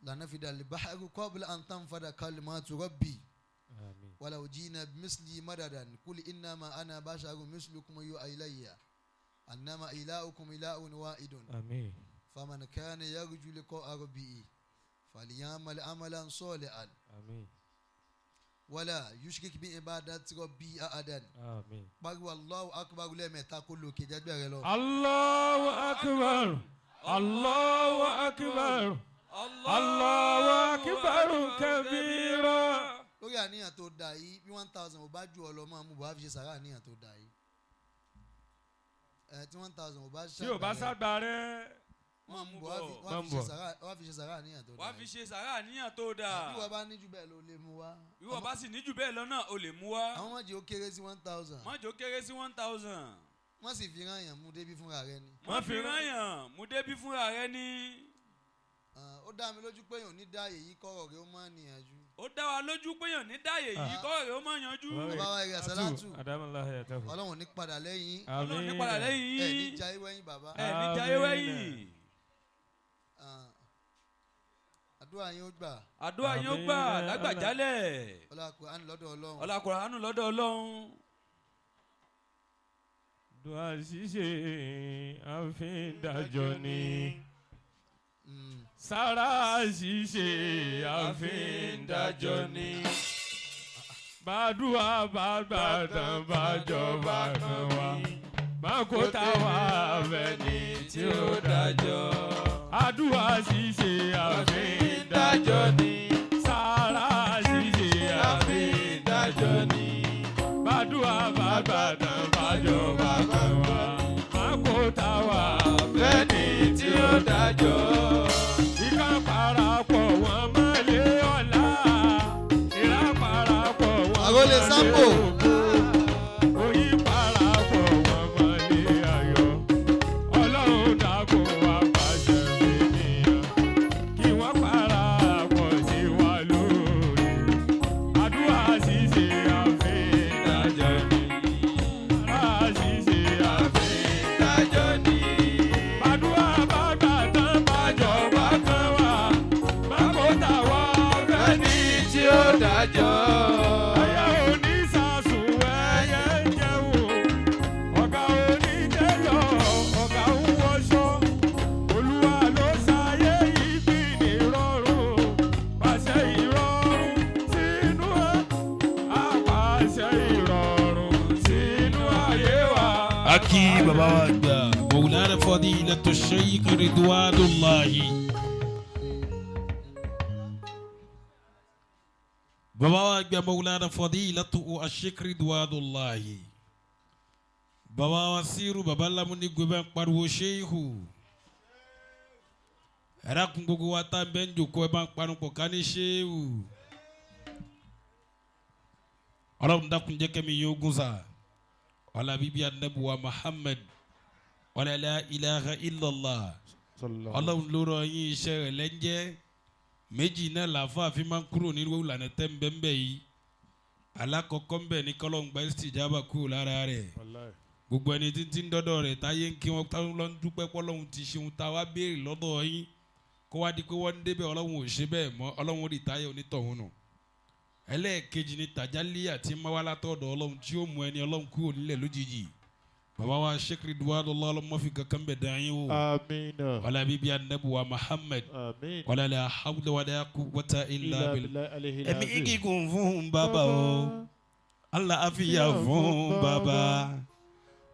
لنفد البحر قبل أن تنفد كلمات ربي آمين ولو جينا بمثلي مددا قل إنما أنا بشر مثلكم يوحى إلي أنما إلهكم إله واحد آمين فمن كان يرجو لقاء ربه فليعمل عملا صالحا آمين ولا يشرك بعبادة ربي أحدا آمين بارو الله أكبر لما تقول كجد بيرلو الله أكبر الله أكبر الله أكبر كبيرا. lórí àníyàn tó da yìí bí 1000 ò bá ju ọlọmọ mú bá fi ṣe sàrà àníyàn tó da yìí tí 1000 ò bá ṣe tí o bá sábà rẹ. wọ́n mú bọ̀ wá fi ṣe sàrà àníyàn tó da yìí. wá fi ṣe sàrà àníyàn tó dáa. bí wọ́n bá ní jù bẹ́ẹ̀ lọ lè mú wá. bí wọ́n bá sì ní jù bẹ́ẹ̀ lọ náà o lè mú wá. àwọn mọ̀jì ó kéré sí 1000. mọ̀jì ó kéré sí 1000. wọ́n sì fi rányàn mú débi fúnra rẹ ni. wọ́n fi rányàn mú débi fúnra rẹ ni. ó dá mi lójú pé èèyàn ní dáàyè yìí kọ́rọ̀ rẹ ó máa níyànjú. ó dá wa lójú pé èèyàn ní dáàyè yìí kọ́rọ̀ rẹ ó máa yanjú. bàbá wa ẹ̀rẹ̀ àṣàlátù Adamallah hayatahu. ọlọ́run ní padà lẹ́yìn. ọlọ́run ní padà lẹ́yìn. ẹ̀ ní jayé wẹ́yìn bàbá. ẹ̀ ní jayé wẹ́yìn. àdúrà yín ó gbà. àdúrà yín ó gbà lágbàjálẹ̀. ọlá Kùránì lọ́dọ̀ ọlọ́run. ọlá Kùránì lọ́dọ̀ ọlọ́run. dùá ṣíṣe àfíńdájọ́ ni. sára ṣíṣe àfíńdájọ́ ni. bàdúrà bàgbà tán bàjọba kan wá. mákò táwa fẹ́ni tí ó dájọ́. àdúrà ṣíṣe àfíńdájọ́ ni. sára ṣíṣe àfíńdájọ́ ni. bàdúrà bàgbà tán bàjọba kan wá. mákò táwa fẹ́ni tí ó dájọ́. ìka parapọ̀ wọn máa lé ọ̀la. ìlà parapọ̀ wọn máa lé ògo. oyin parapọ̀ wọn máa lé ayọ̀. ọlọ́run dákun wá pàṣẹ ènìyàn. kí wọ́n parapọ̀ sí wa lórí. àdúrà ṣíṣe àfíńdájọ́. Aki baba wa gba Maulana Fadilatu Sheikh Ridwanullah. Baba wa gba Maulana Fadilatu Sheikh Ridwanullah. Baba wa Siru Babalamunigun ben pariwo Sheikhu. Era kun gbogbo wa ta ben joko e ban parun pọ̀ ká ní Sheikhu. Ọlọ́run dákun jẹ́ kẹ́mi yóò gùn sa. Wala bibi anabuwa Muhammad. Wala la ilaha illallah. Ọlọ́run ló rọ yín iṣẹ́ rẹ̀ lẹ́njẹ́. Méjì náà làáfà fi máa ń kúrò nínú ìlànà tẹ́ ń bẹ́ẹ̀ yìí. Alákọ̀ọ́kọ́ ń bẹ̀ ní kọ́lọ́n gba istijaba kúrò lára rẹ̀. Gbogbo ẹni tí ń dọ́dọ̀ rẹ̀ táyé ń kí wọ́n táwọn lọ ń dúpẹ́ pọ́lọ́hún ti ṣeun tá a wá béèrè lọ́dọ̀ yín. Kó wá di pé wọ́n ń débẹ̀ Ọlọ́run ò ṣe bẹ́ẹ̀ mọ́ Ọlọ́run ó rí táyé onítọ̀hún nù. Ẹlẹ́ẹ̀kejì ni tàjálí àti mawala tọ̀dọ̀ Ọlọ́run tí ó mú ẹni Ọlọ́run kúrò nílẹ̀ lójijì. Bàbá wa Sheikh Ridwanullah ọlọ́mọ fi kankan bẹ̀ dán yín o. Amina. Wala bíbí anabuwa Muhammad. Amin. Wala la hawla wala quwwata illa billah. Ẹ̀mí Ẹ̀mí gígùn fún bàbá o. Àlàáfíà fún bàbá.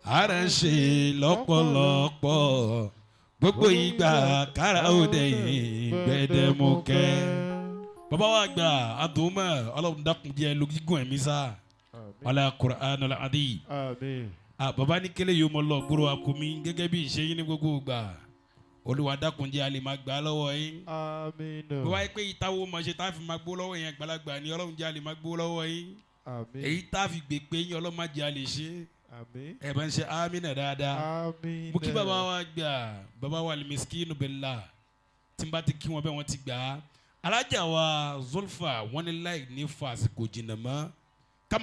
Ara ṣe lọ́pọ̀lọpọ̀. Gbogbo ìgbà kára òde yìí gbẹdẹmukẹ́. Baba wa gba Adunmo Ọlọ́run dákun jẹ́ lógígùn ẹ̀mí sá. Wala Qur'anul Adi. Amin. Baba ní kele yóò mọ lọ gbòòrò àkómi gẹ́gẹ́ bí ìṣe yín ní gbogbo ìgbà. Olúwa dákun jẹ́ alẹ́ máa gbà lọ́wọ́ yín. Amin. Bí wáyé pé ìtawó máa ṣe tá a fi máa gbó lọ́wọ́ yẹn àgbàlagbà ni Ọlọ́run jẹ́ alẹ́ máa gbó lọ́wọ́ yín. Amin. Èyí tá a fi gbè pé yín Ọlọ́run máa jẹ́ alẹ́ ṣe. Amin. Ẹ bá ń ṣe amínà dáadáa. Amin. Mo kí baba wa gbà baba wa al-miskinu billah. Tí n bá ti kí wọn bẹ́ẹ̀ wọ́n ti gbà á. Alájà wa Zulfa wọ́n ní láì ní fa àsìkò jìnnà mọ́